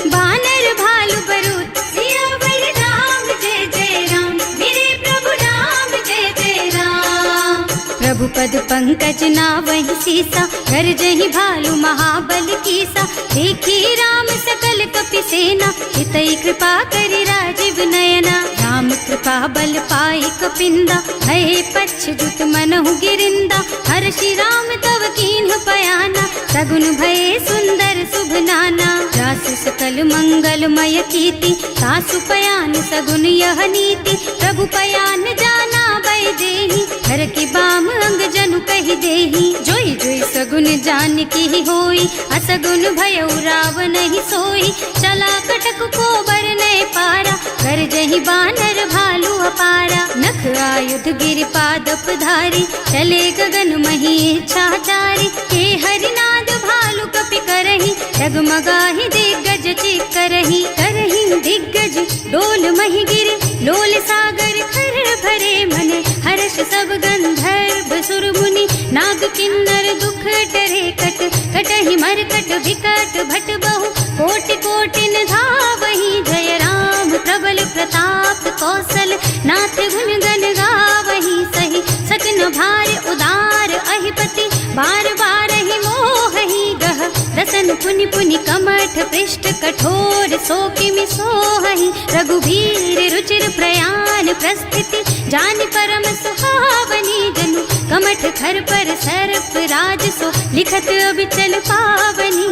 बानर भालु बरूथ। सियावर राम, जय जय राम मेरे प्रभु राम, जय जय राम। प्रभु पद पंकज नावहि सीसा, गरजहि भालु महाबल कीसा। देखी राम सकल कपि सेना, हितई कृपा करि राजीव नयना। राम कृपा बल पाई कपिंदा, भये पच्छ्रुत मनहु गिरिंदा। हर्षि राम तव कीन्ह पयाना, सगुन भये सुंदर शुभ नाना। जासु सकल मंगलमय कीर्ति, सासु पयान सगुन यह नीति। प्रभु पयान जाना वैदेही, हर की बाम अंग जनु कहि देही। जोई जोई सगुन जान की होई, असगुन भयउ रावण ही सोई। चला कटक को बरने पारा, कर जही बानर भालू अपारा। नख आयुध गिर पादप धारी, चले गगन मही इच्छाचारी। हे हरिनाद भालू कपि करही, डगमगाहि दिग्गज चिक करही। करही दिग्गज डोल मही गिर, लोल सागर खर भरे मन। हर्ष सब गंधर्व सुर मुनि, नाग किन्नर दुख टरे कट। कटहि मरकट विकट भट बहु, कोटि कोटिन धावहि। जय राम प्रबल प्रताप कौशल, नाथ गुण गण गावहि। सही सकन भार उदार अहिपति, बार बार ही मोहहि गह। रसन पुनि पुनि कमठ पृष्ठ, कठोर सो किमि सोहहि। रघुवीर रुचिर प्रयाण प्रस्थिति, जानि परम सुहावनी। जनु कमठ खर पर सर्प राज सो, लिखत अबिचल पावनी।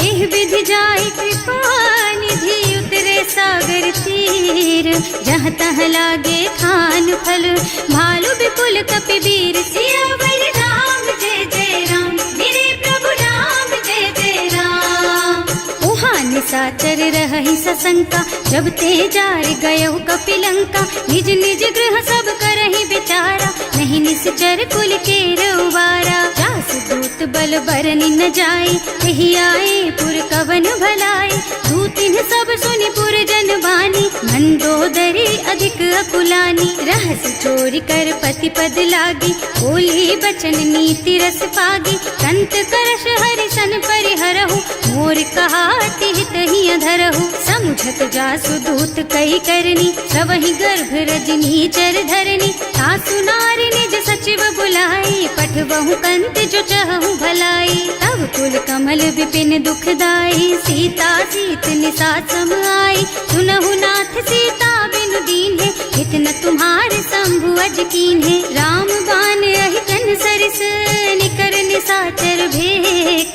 एह विधि जाहि कृपा निधि, उतरे सागर तीर। जहाँ तहाँ लागे खान फल, भालु विपुल कपि वीर। सियावर राम, जय जय राम मेरे प्रभु राम, जय जय राम। उहाँ निशाचर रहहि सशंका, जब ते जार गयउ कपि लंका। निज निज गृह सब करहि विचारा, नहीं निश्चर कुल के रउवारा। छल बरनी न जाए, यही आए पुर कवन भलाई। दू तीन सब सुनि पुर जन बानी, मंदोदरी अधिक अकुलानी। रहस्य चोरी कर पति पद लागी, बोली बचन नीति रस पागी। कंत करश हरिसन परिहरहु, मोर कहाति हित ही अधरहु। समुझत जासु दूत कही करनी, सबहि गर्भ रजनी चर धरनी। सासु नारी निज सचिव बुलाई, पठबहु कंत जो चहु भलाई। तब कुल कमल विपिन दुखदाई, सीता सीत निसा सम आई। सुनहु नाथ सीता बिनु दीन है, इतना तुम्हारे शंभु अज कीन है। राम बान अहितन सरिस, निकर निसाचर भेख।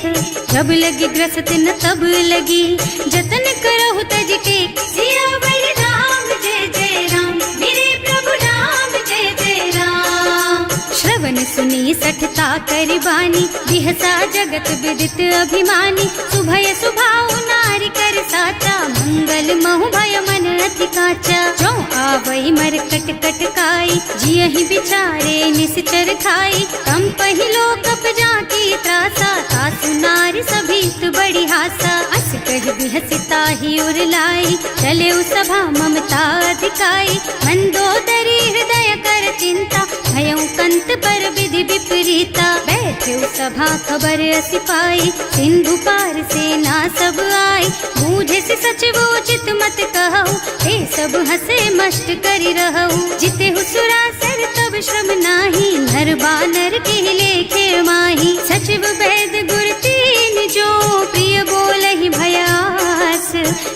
जब लगी ग्रसत न तब लगी, जतन करहु तज टेक। सियावर राम जय जय राम, मेरे प्रभु राम जय जय राम। श्रवण सुनी सठता करि बानी, बिहसा जगत विदित अभिमानी। सुभय सुभाउ नारी कर साचा, मंगल महु भय मन अति काचा। जो आवई मर कट कट काई, जियहि बिचारे निश्चर खाई। कम पहिलो कप जाकी त्रासा, सासु नारी सभीत बड़ी हासा। अस कह बिहसिता ही उर लाई, चले सभा ममता अधिकाई। मंदोदरी हृदय कर चिंता, भयउ कंत पर विधि विपरीता। बैठे सभा खबर असी पाई, सिंधु पार सेना सब आई। बूझे से सचिव उचित मत कहु, हे सब हसे मस्त करि रहु। जिते सुरासर तब श्रम नाही, नर बानर के लेखे माही। सचिव वैद गुर तीन जो, प्रिय बोलहि भयास।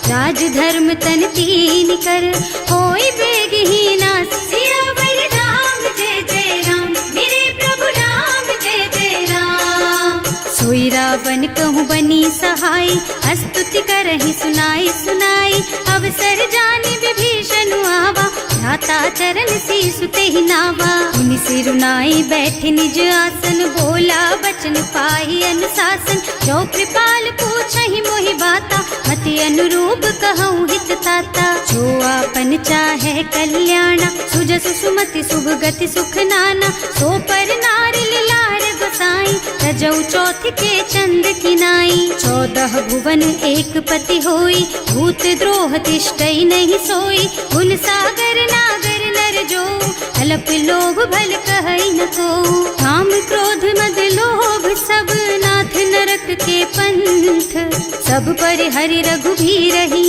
राज धर्म तन तीन कर, होई बेगहि नास। सियावर राम जय जय राम, मेरे प्रभु राम जय जय राम। सोई रावण कहूँ बनी सहाय, स्तुति करहि सुनाई सुनाई। अवसर जानि विभीषण आवा, भ्राता चरण शीसु तेहि नावा। मुनि सिरुनाई बैठे निज आसन, बोला बचन पाहि अनुशासन। जो कृपाल पूछहि मोहि बाता, मति अनुरूप कहूँ हित ताता। जो आपन चाहे कल्याणा, सुजसु सुमति शुभ गति सुख नाना। सो पर नारी लार गोसाई, रजौ चौथ के चंद किनाई। 14 भुवन एक पति होई, भूत द्रोह तिष्ठई नहीं सोई। गुण सागर नागर नर जो, अल्प लोभ भल कहई न को। काम क्रोध मद लोभ सब, नाथ नरक के पंथ। सब पर हरि रघुबीरहि,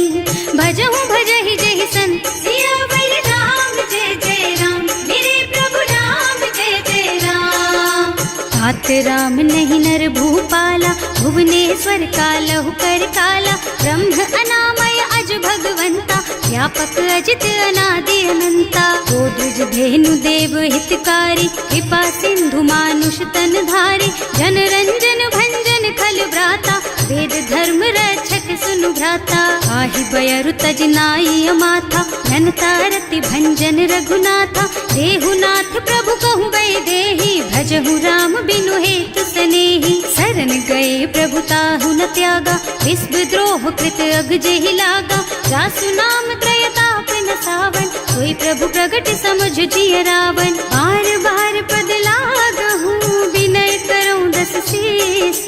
भजहु भजहि जहि संत। सियावर राम जय जय राम, मेरे प्रभु राम जय जय राम। तात राम नहीं नर भूपाला, भुवनेश्वर कालहु कर काला। ब्रह्म अनामय अज भगवंता, व्यापक अजित अनादि अनंता। गोद्विज धेनु देव हितकारी, कृपा सिंधु मानुष तन धारी। जन रंजन भंजन खल भ्राता, वेद धर्म रक्षक सुनु भ्राता। आहि बयरु तज नाई अमाथा, घनता रति भंजन रघुनाथा। देहुनाथ प्रभु कहूँ गए देहि, भजहु राम बिनु हेतु सनेहि। शरण गए प्रभु ताहु न त्यागा, विश्व द्रोह कृत अग जेहि लागा। जासु नाम त्रयताप न सावन, सोई प्रभु प्रगट समझ जिय रावण। बार बार पद लागहु, विनय करऊँ दस शीस।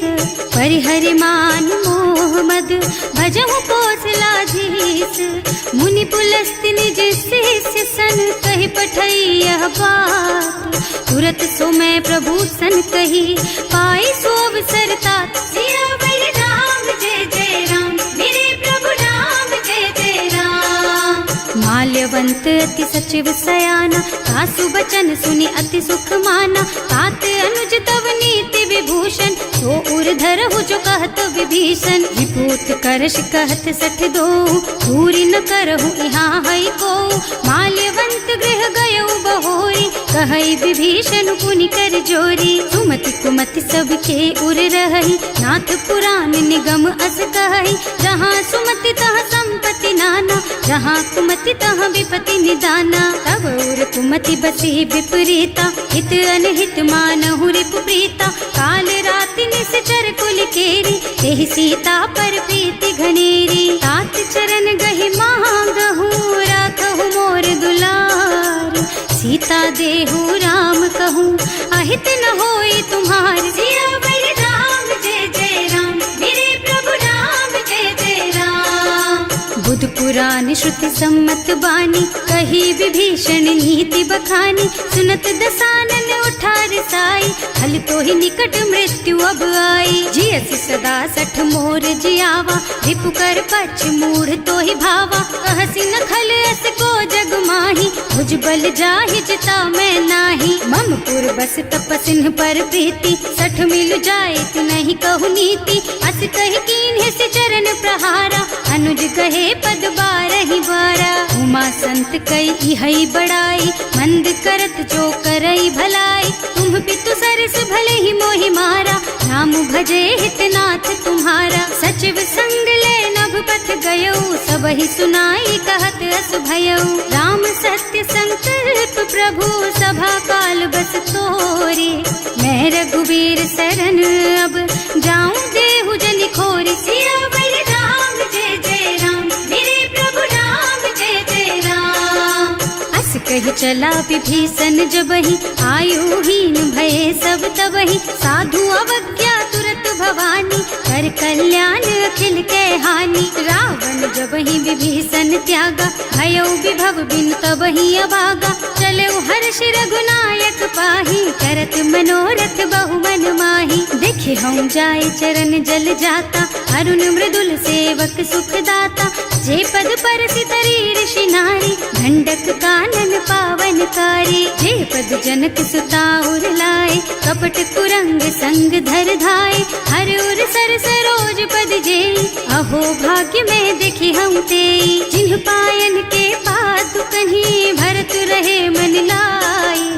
परिहरि मान मोह मद, भजहु कौशलाधीश। मुनि पुलस्त्य निज शिष्य सन, कहि पठई यह बात। तुरत सो मैं प्रभु सन कही, पाई सो अवसर तात। सियावर राम जय जय राम, मेरे प्रभु राम जय जय राम। माल्यवंत अति सचिव सयाना, सासु बचन सुनि अति सुख माना। तात अनुज तव नीति विभूषण, सो उर धरहु जो कहत विभीषण। विभूत करश कहत सठ दो, पूरी न करहु यहाँ है को। माल्यवंत गृह गयउ बहोरी, कहई विभीषण पुनि कर जोरी। सुमति कुमति सबके उर रही, नाथ पुराण निगम अस कहई। जहाँ सुमति तहाँ संपत्ति नाना, जहाँ कुमति तहाँ विपति निदाना। तब उर कुमति बसी विपरीता, हित अनहित मानहु रिपु प्रीता। काल राति निश्चर कुल केरी, तेहि सीता पर प्रीति घनेरी। तात चरण गहि मांगहु, राखहु मोर दुलार। सीता देहु राम कहूँ, अहित न होई तुम्हार। सियावर राम पुराण श्रुति सम्मत बानी, कही विभीषण नीति बखानी। सुनत दसानन उठा रसाई, हल तो ही निकट मृत्यु अब आई। जियसि सदा सठ मोर जियावा, रिपु कर पछ मूढ़ तो ही भावा। कहसी न खल अस को जग माही, भुज बल जाहि जिता मैं नाही। मम पुर बस तपसिन पर प्रीति, सठ मिल जाए तु नहीं कहु नीति। अस कह कीन्ह से चरण प्रहारा, अनुज कहे पद बारहि बारा। उमा संत कई हई बड़ाई, मंद करत जो करई भलाई। तुम पितु सरस भले ही मोहि मारा, नाम भजे हितनाथ तुम्हारा। सचिव संग ले नभ पथ गयो, सब ही सुनाई कहत अस भयो। राम सत्य संकल्प प्रभु, सभा काल बस तोरे। मैं रघुवीर सरन अब, जाऊं देहु जनि खोरि। सियावर राम जय जय राम, मेरे प्रभु राम जय जय राम। अस कहि चला विभीषण जबहि, आयुहीन भये सब तबहि। साधु अवज्ञा तुरत भवानी, कर कल्याण अखिल के हानि। रावण जबहि विभीषण त्यागा, भयो विभव बिनु तबहि अभागा। चलऊ हर्ष रघुनायक पाहि, करत मनोरथ बहु मन माहि। देखे हम जाय चरण जल जाता, अरुण मृदुल सेवक सुख दाता। जे पद परसि तरी ऋषि नारी, दंडक कानन पावन कारी। जे पद जनक सुता उर लाए, कपट कुरंग संग धर धाय। हर उर सर सरोज पद जेई, अहो भाग्य में देखी हम तेई। जिन्ह पायन के पादु कन्ही, भरत रहे मन लाई।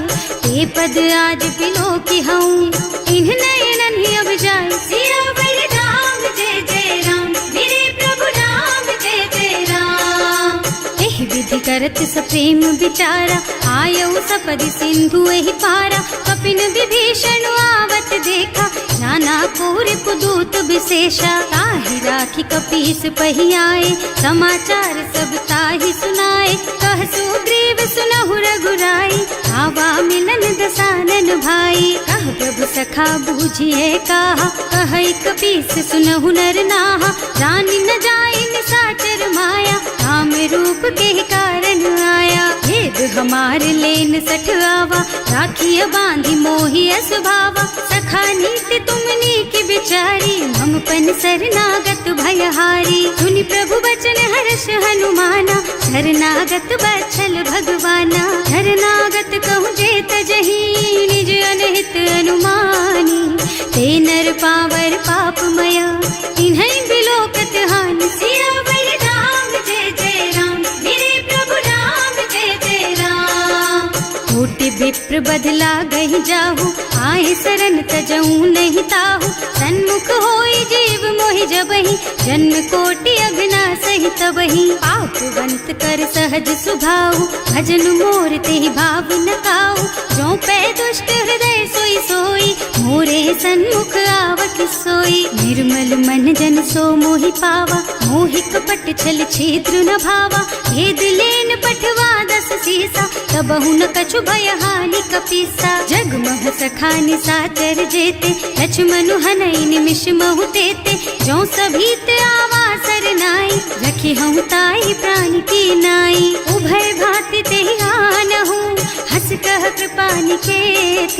ते पद आज बिलो की हूँ, इन्ह नयनन ही अब जाए। सियावर राम जय जय राम, मेरे प्रभु राम जय जय राम। एह विधि करत सप्रेम विचारा, आयऊ सपदि सिंधु एहि पारा। कपिन विभीषण आवत देखा, नाना पूर पुदूत विशेषा। ताहि राखी कपीस पहि आए, समाचार सब ताहि सुनाए। कह सुग्रीव सुनहु रघुराई, आवा मिलन दसानन भाई। कह प्रभु सखा बूझिए कहा, कहै कपीस सुनहु नर नाहा। रानी न जाए निसाचर माया, काम रूप के कारण आया। भेद हमार लेन सठ आवा, राखिय बांधी मोहि स्वभावा। सखा नीति तुमनी की बिचारी, मम पन शरणागत भयहारी। सुनि प्रभु बचन हर्ष हनुमाना, शरणागत बत्सल भगवाना। शरणागत कहूँ जे तजहि, निज अनहित अनुमानी। ते नर पावर पापमया, इन्है बिलोकत हानि। सियावर राम जय जय राम, मेरे प्रभु राम जय जय राम। कोटि विप्र बदला गहि जाहु, आए शरण तजऊ नहीं ताहु। सन्मुख होई जीव मोहि जबहि, जन्म कोटि अगना सहि तबहि। पापवंत कर सहज सुभाऊ, भजन मोर तेहि भाव न काऊ। जो पै दुष्ट हृदय सोई सोई, मोरे सन्मुख आवत सोई। निर्मल मन जन सो मोहि पावा, मोहि कपट छल छिद्र न भावा। भेद लेन पठवा दस सीसा, तबहु न कछु भय हानि कपीसा। जगमह सखा निसाचर जेते, लक्ष्मनु हनई निमिष महु तेते। जो सभीत आवा सरनाई, रखी हूँ ताई प्राण की नाई। उभय भांति तेहि आनहु, हस कह कृपा निकेत।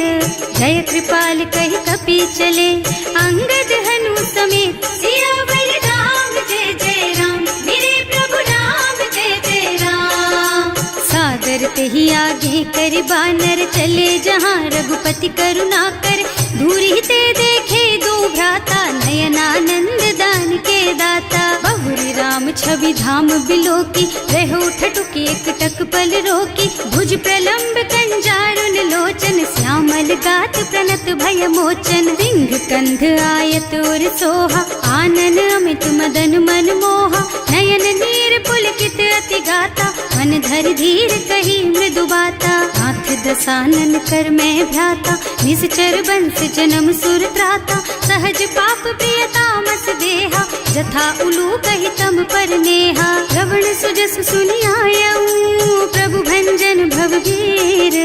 जय कृपाल कहि कपि चले, अंगद हनु समेत। सियावर राम जय जय राम, मेरे प्रभु राम जय जय राम। सादर तेहि आगे कर बानर, चले जहाँ रघुपति करुणा कर। दूरी ते देखे दो भ्राता, नयनानंद दान के दाता। बहुरी राम छवि धाम बिलोकी, रहो ठटुकी एक टक पल रोकी। भुज प्रलंब कंजारुन लोचन, श्यामल गात प्रणत भय मोचन। सिंह कंध आयत और सोहा, आनन अमित मदन मन मोहा। नयन नीर पुलकित अति गाता, मन धर धीर कही मृदु बाता। नाथ दसानन कर मैं भ्राता, निश्चर बंस जन्म सुर त्राता। सहज पाप प्रिय तामस देहा, जथा उलू कहि तम पर नेहा। श्रवण सुजस सुनि आयऊ, प्रभु भंजन भव भीर।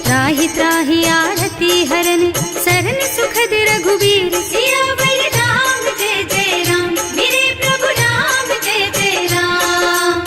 त्राहि त्राहि आरती हरन, सरन सुखद रघुवीर। सियावर राम जय जय राम, मेरे प्रभु राम जय जय राम।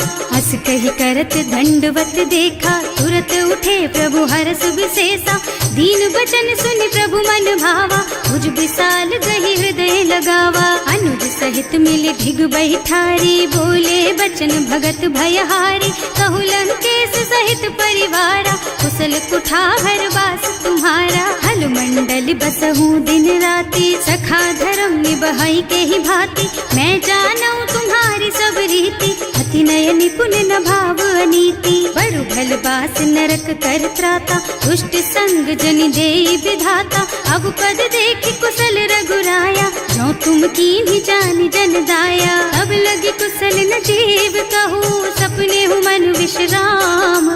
कही करत दंडवत देखा, तुरत उठे प्रभु हरस विशेषा। दीन बचन सुनि प्रभु मन भावा, मुझ विशाल गही हृदय लगावा। अनुज सहित मिले ढिग बैठारी, बोले बचन भगत भयहारी। कहु लंकेश सहित परिवारा, कुशल कुठार वास तुम्हारा। हल मंडल बसहु दिन राति, सखा धर्म निबहाई के ही भांति। मैं जानऊ तुम्हारी सब रीति, अति नय निपुण न भाव अनीति। बड़ु भल बास नरक कर त्राता, दुष्ट संग जन देई विधाता। अब पद देखि कुशल रघुराया, जो तुम कीन्ही जानि जन दाया। अब लगी कुशल न जीव कहू, सपने हूँ मन विश्राम।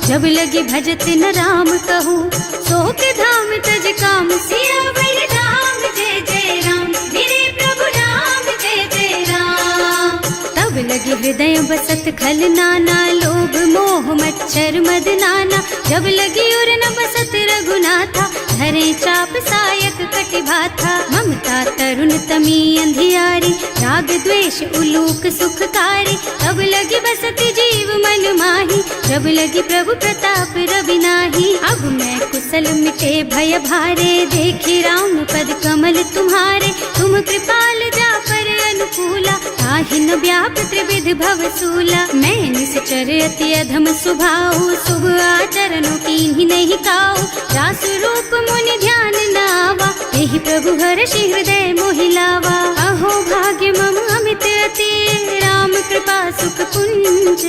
जब लगी भजत न राम कहू, सोक धाम तज काम। सियावर राम जय जय राम, मेरे प्रभु राम जय जय राम। तब लगी हृदय बसत खल नाना, लोभ मोह मच्छर मद नाना। जब लगी उर न बसत रघुनाथा, धरे चाप सायक कटिभाथा। ममता तरुण तमी अंधियारी, राग द्वेष उलूक सुखकारी। तब लगी बसती जीव मन माही, जब लगी प्रभु प्रताप रवि नाही। अब मैं कुशल मिटे भय भारे, देखी राम पद कमल तुम्हारे। तुम कृपाल जा पर अनुकूला, ताहि न व्याप त्रिविध भव सूला। मैं निश्चर अति अधम स्वभाव, शुभ आचरणों कीन्ही नहीं काऊ। रासु रूप मुनि ध्यान न आवा, यही प्रभु हर्षि हृदय मोहि लावा। अहो भाग्य मम अमित अति, राम कृपा सुख पुंज।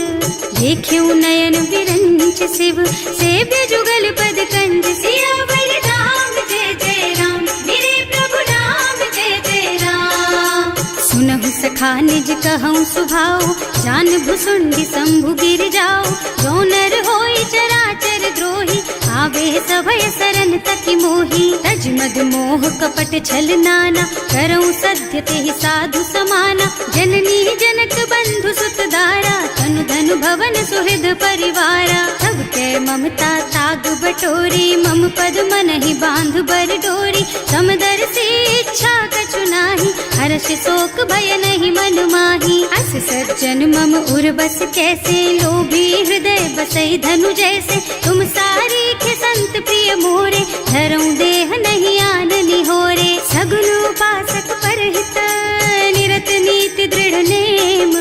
देख्यऊ नयन विरंच शिव, सेव्य जुगल पद कंज। सियावर राम जय जय राम, मेरे प्रभु राम जय जय राम। सुनहु सखा निज कहऊँ सुभाऊ, जान भुसुंडी शंभु गिर जाओ। जो नर होई चराचर द्रोही, आवे सभय सरन तकी मोही। तज मद मोह कपट छल नाना, करऊँ सत्य तेहि साधु समाना। जननी जनक बंधु सुत दारा, तनु धनु भवन सुहृद परिवारा। सब के ममता ताग बटोरी, मम पद मन ही बांध बर डोरी। समदर्शी इच्छा कछु नाही, हर्ष शोक भय नहीं मन माही। अस सज्जन मम उर बस कैसे, लोभी हृदय बसई धनु जैसे। तुम सारी के संत प्रिय मोरे, धरऊं देह नहीं आन निहोरे। सगुन उपासक परहित, निरत नीति दृढ़ नेम।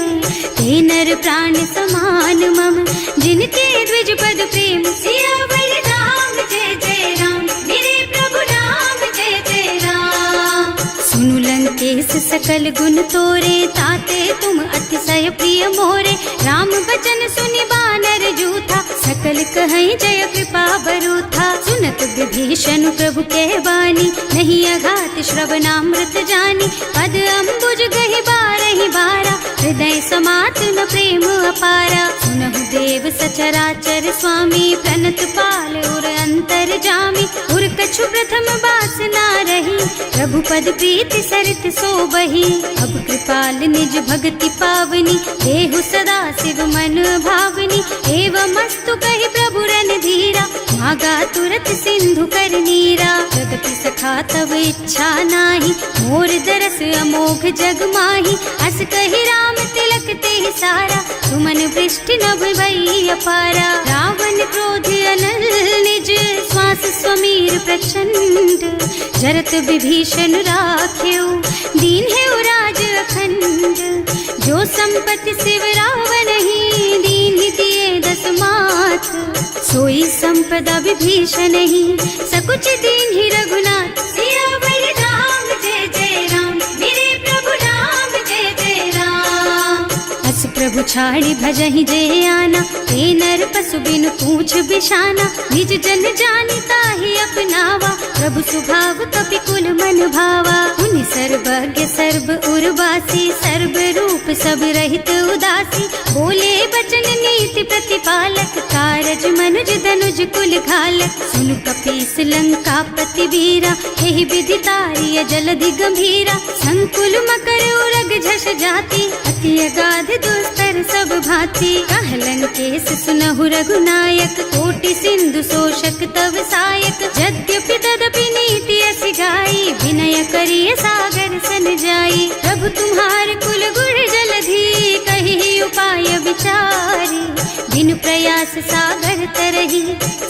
ते नर प्राण समान मम, जिनके द्विज पद प्रेम। सियावर राम जय जय राम, मेरे प्रभु राम जय जय राम। सुनु लंकेश सकल गुण तोरे, ताते तुम अतिशय प्रिय मोरे। राम बचन सुनि बानर जूथा, सकल कहई जय कृपा बरूथा। सुनत विभीषण प्रभु के बानी, नहीं अघात श्रवणामृत जानी। पद अम्बुज गहि बारहि बारा, हृदय समात न प्रेम अपारा। सुनहु देव सचराचर स्वामी, प्रणत पाल उर अंतर जामी। उर कछु प्रथम बास ना रही, प्रभु पद प्रीति सरित सो बही। अब कृपाल निज भक्ति पावनी, देहु सदा शिव मन भावनी। एवं मस्तु कहि प्रभु रन धीरा, मागा तुरत सिंधु कर नीरा। जगति सखा तब इच्छा नाही, मोर दरस अमोघ जग माही। अस कहि राम तिलक तेहि सारा, सुमन वृष्टि नभ भई अपारा। रावण क्रोध अनल निज, श्वास स्वमीर प्रचंड। जरत विभीषण राख्यो, दीन है राज अखंड। जो संपत्ति शिव रावण ही, दीन दिए दस माथ। सोई संपदा विभीषण ही, सकुच दीन ही रघुनाथ। सियावर राम जय जय राम, मेरे प्रभु राम जय जय राम। अस प्रभु छाड़ी भजहि जय आना, ते नर पशु बिनु पूछ बिशाना। निज जन जानि ताहि अपनावा, प्रभु स्वभाव कपि कुल मन भावा। उनि सर्वज्ञ सर्व उर्वासी, सर्व रूप सब रहित उदासी। बोले बचन नीति प्रतिपालक, कारज मनुज धनुज कुल घालक। सुनु कपीस लंका पति वीरा, यही विधि तारिय जलधि गंभीरा। संकुल मकर उरग झष जाति, अति अगाध दुस्तर सब भांति। कह लंकेश सुनहु रघुनायक, कोटि सिंधु शोषक तव सायक। यद्यपि तदपि नीति असि गाई, विनय करिय सागर सन जाई। प्रभु तुम्हार कुल गुण जलधि, कहि उपाय विचारी। व्यास सागर तरही,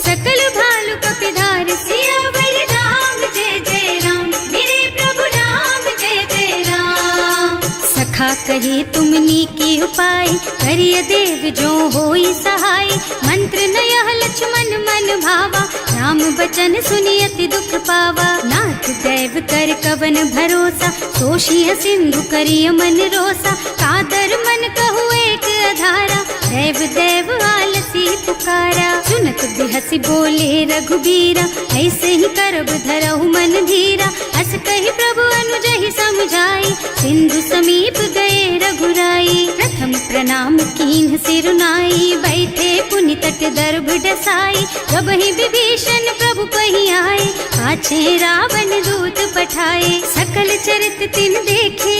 सकल भालु कपिधार सियावर राम जय जय राम, मेरे प्रभु राम जय जय राम। सखा कहे तुमनी की उपाय, करिय देव जो होई सहाय, मंत्र नयह लक्ष्मण मन भावा, राम बचन सुनि अति दुख पावा। नाथ दैव कर कवन भरोसा, तोषिय सिंधु करिय मन रोसा, कादर मन कहु एक अधारा, देव देव आलसी पुकारा। सुनत बिहसी बोले रघुबीरा, ऐसे ही करब धरहु मन धीरा, अस कहि प्रभु अनुजहि समझाई, सिंधु समीप गए रघुराई। प्रथम प्रणाम कीन्ह सिर नाई, बैठे पुनि तट दर्भ डसाई, कबहि विभीषण प्रभु पहि आए, पाछे रावण दूत पठाए। सकल चरित तिन देखे,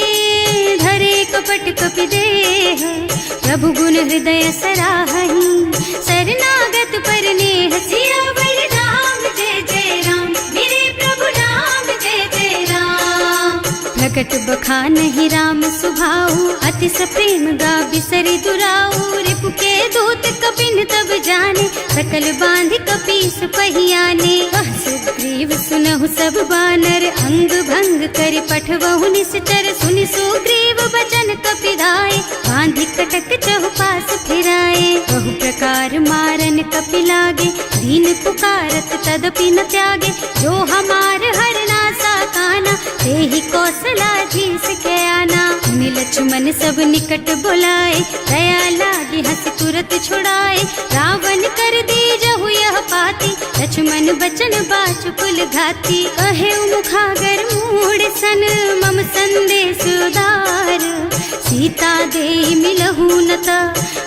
धरे कपट कपि देह, प्रभु गुण हृदय सराहहि, शरणागत पर नेह। सियावर राम जय जय राम, मेरे प्रभु राम जय जय राम। प्रकट बखानहि राम सुभाऊ, अति सप्रेम गा बिसरि दुराऊ, रिपु के दूत कपिन तब जाने, सकल बांध कपीस पहियाने। वह सुग्रीव सुनहु सब बानर, अंग भंग करि पठवहु निश्चर, सुनि सुग्रीव बचन कपिधाय, बांधि कटक चहुपास फिराए। बहु प्रकार मारन कपि लागे, दीन पुकारत तदपि न त्यागे, जो हमार हरना साकाना, तेहि कौशलाधीश के आना। मुनि लक्ष्मण सब निकट बुलाए, दया लागी हंस तुरत छुड़ाए, रावण कर दीजहु यह पाती, लक्ष्मण बचन बाचु कुल घाती। कहे मुखागर मूढ़ सन, मम संदेश उदार, सीता दे मिलहु नता,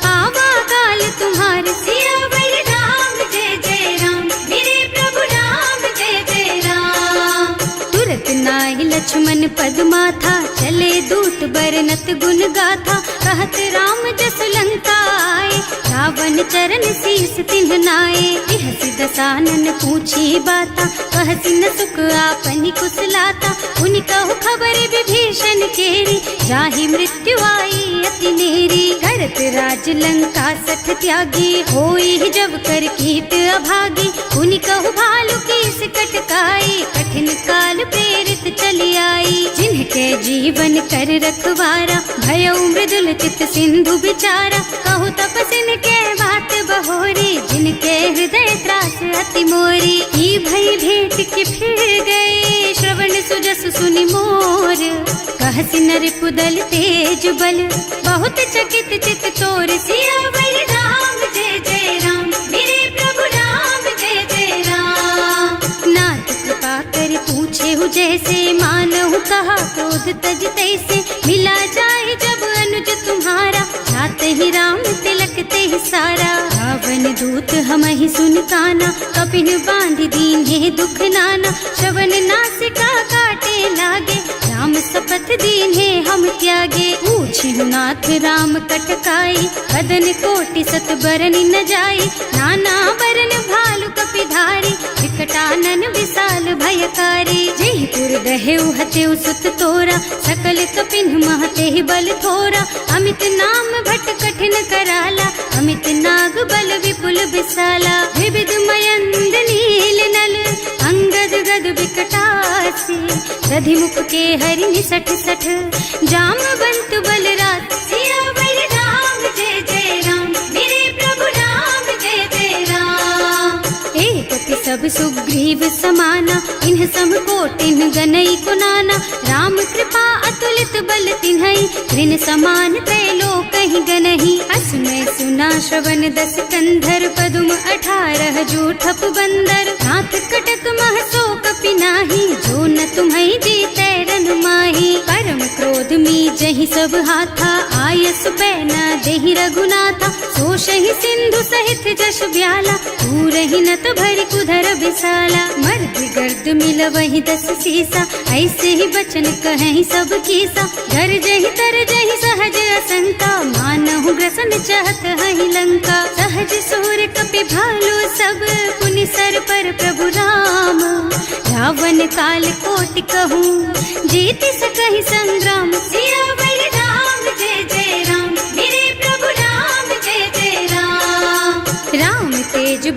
आवा काल तुम्हार। सियावर राम जय जय राम, मेरे प्रभु राम जय जय राम। तुरत नाहि लक्ष्मण पद माथा, चले दूत बरनत गुण गाथा, कहत राम जस लंका आए, रावण चरण शीस तिन्ह नाए। बिहसि दसानन पूछी बाता, कहसि न सुख आपनि कुशलाता, उनि कहु खबर विभीषण केरी, जाहि मृत्यु आई अति नेरी। करत राज लंका सठ त्यागी, होई जब कर कीट अभागी, उनि कहु भालु कीस कटकाई, कठिन काल प्रेरित चली आई। जिनके जीवन कर रखवारा, भयउ मृदुल चित सिंधु बिचारा, कहु तपसिन के बात बहोरी, जिनके हृदय त्रास अति मोरी। ई भई भेंट के फिर गए, श्रवण सुजस सुनि मोर, कहसि नर पुदल तेज बल, बहुत चकित चित तोर। सियावर राम जय जय राम, मेरे प्रभु राम जय जय राम। नाथ कृपा कर पूछे हु जैसे, मानहु कहा क्रोध तज तैसे, मिला जाए जब अनुज तुम्हारा, जात ही राम तिलक ते सारा। रावण दूत हमहि सुन काना, कपिन बांधि दीन्हे दुख नाना, श्रवण नासिका काटे लागे, राम शपथ दीन्हे हम त्यागे। पूछिहु नाथ राम कटकाई, बदन कोटि सत बरनि न जाई, नाना बरन भालु कपिधारी, विकटानन विशाल भयकारी। जेहि पुर दहेउ हतेउ सुत तोरा, सकल कपिन महते बल थोरा, अमित नाम भट कठिन कराला, अमित नाग बल विपुल विशाला। विविध मयंद नील नल, अंगद गद विकटासी, दधिमुख के हरि निसठ सठ, जामवंत बलराज। सियावर राम जय जय राम, मेरे प्रभु राम जय जय राम। एक सब सुग्रीव समाना, इन्ह सम कोटिन गनई कुनाना, राम कृपा अतुलित बल तिन्हई, ऋण समान त्रैलोकहि गनहि। असमय सुना श्रवण दस कंधर, पदुम 18 जूठप बंदर, नाथ कटक मह सो कपि नाही, जो न तुम्हई जीतै रन माही। परम क्रोध मी जहि सब हाथा, आयस पैना देहि रघुनाथा, सोषहि सिंधु सहित जश ब्याला, पूरहि नत भरि कुधर विशाला। मर्द गर्द मिलवहि 10 सीसा, ऐसे ही बचन कहीं सब कीसा, गरजहि तरजहि सहज असंका, मानहु ग्रसन चाहत हहि लंका। सहज सूर कपि भालु सब, पुनि सर पर प्रभु राम, रावण काल कोटि कहूँ, जीत सकहि संग्राम। सियावर राम जय जय राम, मेरे प्रभु राम जय जय राम।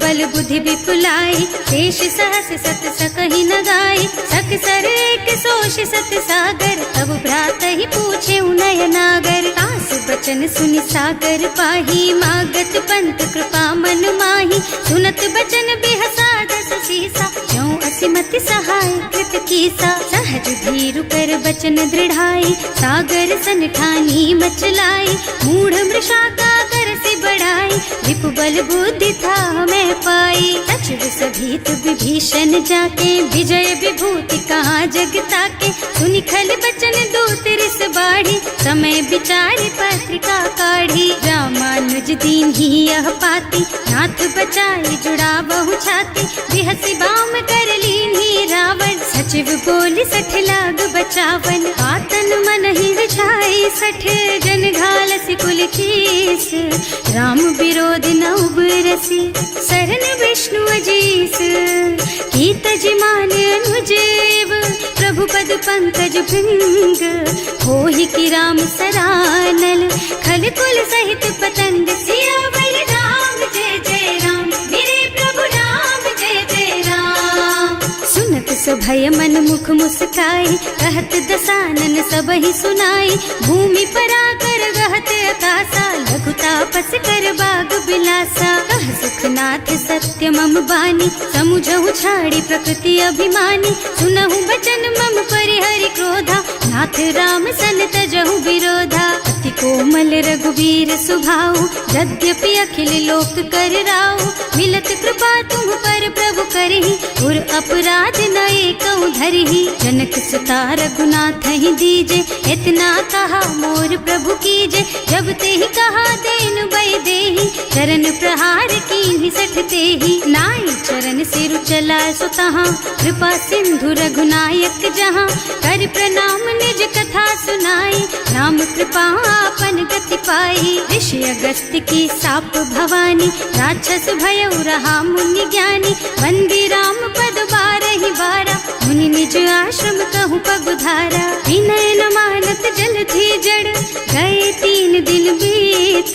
बल बुद्धि विपुलाई, शेष सहस सत सकहि न गाई, सक सर एक सोष सत सागर, तब भ्रात ही पूछे उनय नागर। तास बचन सुनि सागर पाही, मागत पंत कृपा मन माही, सुनत बचन बिहसा दस सीसा, ज्यों असिमति सहाय कृत कीसा। सहज धीरु कर बचन दृढ़ाई, सागर सन ठानी मचलाई, मूढ़ मृषा का कर से बढ़ाई, विपु बल बुद्धि था मैं पाई। सचिव सभीत विभीषण जाके, विजय विभूति कहाँ जग ताके, सुनि खल बचन दूत रिस बाढ़ी, समय विचारि पत्रिका काढ़ी। रामानुज दीन ही यह पाती, नाथ बचाई जुड़ा बहु छाती, बिहसी बाम कर लीन ही रावण, सचिव बोली सठ लाग बचावन। आतन मन ही रिझाई सठ, जन घालसी कुल कीस, राम विरोध न उबरसी, शरण विष्णु अजीस। की तज मान अनुजेव, प्रभु पद पंकज भृंग, होहि की राम सरानल, खल कुल सहित पतंग। सियावर राम जय जय राम, मेरे प्रभु राम जय जय राम। सुनत सभय मन मुख मुस्काई, कहत दसानन सबहि सुनाई, भूमि पराकर गहत अकासा, लघु तापस कर बाग बिलासा। कह सुखनाथ सत्य मम बानी, समुझहु छाड़ी प्रकृति अभिमानी, सुनहु बचन मम परिहरि क्रोधा, नाथ राम सन तजहु विरोधा। अति कोमल रघुवीर सुभाऊ, यद्यपि अखिल लोक कर राऊ, मिलत कृपा तुम पर प्रभु करहि, उर अपराध न एकउ धरहि। जनक सुता रघुनाथ ही दीजे, इतना कहा मोर प्रभु कीजे, जब ते ही कहा देन बई देहि, चरण प्रहार कीन्हि सठ तेहि। नाई चरण सिरु चला सुतहाँ, कृपा सिंधु रघुनायक जहाँ, कर प्रणाम निज कथा सुनाई, राम कृपा आपन गति पाई। ऋषि अगस्त्य की साप भवानी, राक्षस भयउ रहा मुनि ज्ञानी, वंदी राम पद बारहि बारा, मुनि निज आश्रम कहूँ पगुधारा। विनय न मानत जल थी जड़, गए 3 दिन बीत,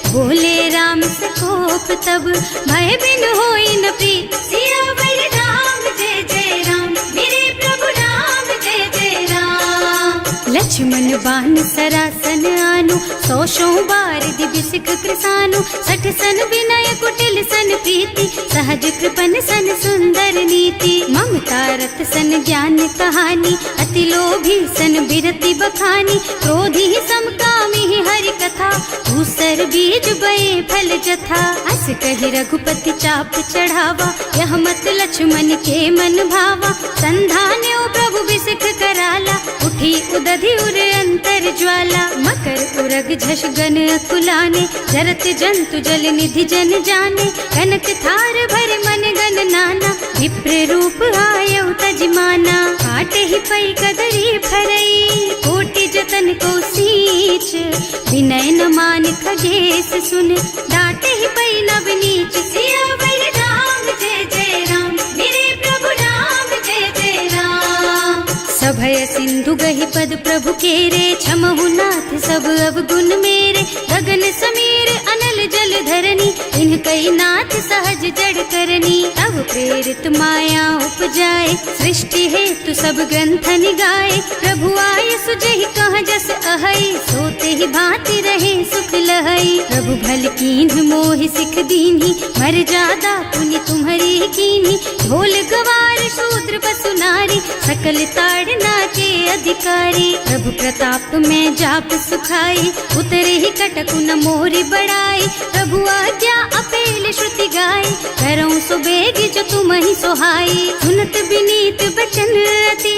बोले राम से कोप तब, भय बिन होई न प्रीत। सियावर राम जय जय राम, मेरे प्रभु राम जय जय राम। लक्ष्मण बान सरासन आनु, 100 बार दिव्य सिख कृसानु, 60 सन विनय कुटिल सन प्रीति, सहज कृपन सन सुंदर नीति। ममता रत सन ज्ञान कहानी, अति लोभी सन बिरति बखानी, क्रोधी समकामी हरि कथा, दूसर बीज बये फल जथा। अस कहि रघुपति चाप चढ़ावा, यह मत लक्ष्मण के मन भावा, संधान्यो प्रभु बिसिख कराला, उठी उदधि उर अंतर ज्वाला। मकर उरग झष गन अकुलाने, जरत जंतु जल निधि जन जाने, कनक थार भर मन गन नाना, विप्र रूप आयउ तजमाना। काटे ही पई कदरी फरई, कोटि जतन को सींच, विनय न मान खगेश सुन, डांटे ही पई नव नीच। सियावर राम जय जय राम, मेरे प्रभु राम जय जय राम। सभय सिंधु गहि पद प्रभु केरे, क्षमहु नाथ सब अवगुण मेरे, गगन समीर अनल जल धरनी, इनकई नाथ सहज जड़ करनी। तब प्रेरित माया उपजाए, सृष्टि हेतु सब ग्रंथ निगाए, प्रभु आय सुजहि कह जस अहै, सोते ही भांति रहे सुख लहै। प्रभु भल कीन्ह मोहि सिख दीन्ही, मर जादा पुनि तुम्हरी कीन्ही, ढोल गवार शूद्र पशु नारी, सकल ताड़ना के अधिकारी। प्रभु प्रताप में जाप सुखाई, उतरे ही कटकु न मोरी बड़ाई, प्रभु आज्ञा अपेल श्रुति गाय, करऊं सुबेग जो तुम ही सोहाई। सुनत विनीत बचन अति,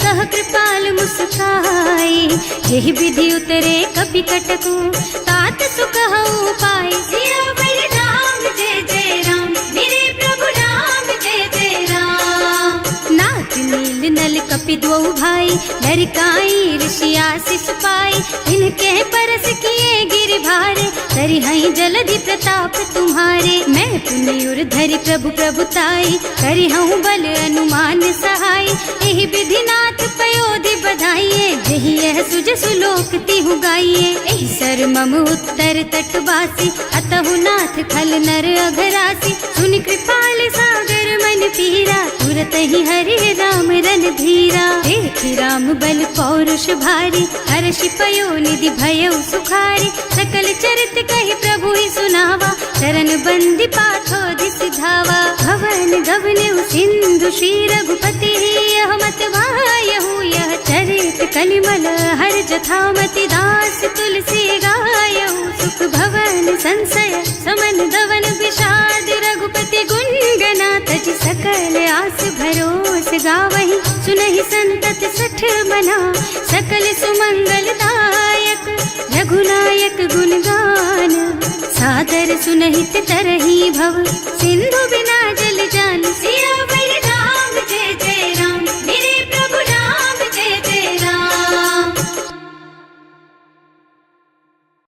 कह कृपाल मुस्काई, यही विधि उतरे कपि कटकु, तात सुख हऊ पाई। सियावर राम जय जय राम, मेरे प्रभु राम जय जय राम। नाथ नील नल कपि द्वौ भाई, लरिकाई ऋषि आशीष पाई, इनके परस किए गिर भारे, तरि हई जलधि प्रताप तुम्हारे। मैं पुण्य धरि प्रभु प्रभुताई, करि हूँ बल अनुमान सहाय, यही विधि नाथ पयोधि बधाइए, जही यह सहसु जसु लोक तिहु गाइए, एहि सर मम उत्तर तटवासी, अतहु नाथ खल नर अघरासी। सुनि कृपाल सागर मन पीरा, तुरत ही हरि राम रन धीरा। देखि राम बल पौरुष भारी, हर्षि पयो निधि भयउ सुखारी। सकल चरित कहि प्रभु ही सुनावा, चरण बंदी पाथो दिस धावा। भवन गवनेउ सिंधु श्री रघुपति, यह मत वायहु यह चरित कलिमल हर जथामति। दास तुलसी गायहु, सुख भवन संशय समन दवन विषाद। रघुपति गुण गना तज सकल आस भरोस गावहि, सुनहि संतत सठ मना। सकल सुमंगल दायक रघुनायक गुणगान, सादर सुनहित तरहि भव। सिंधु बिना जल जान सिया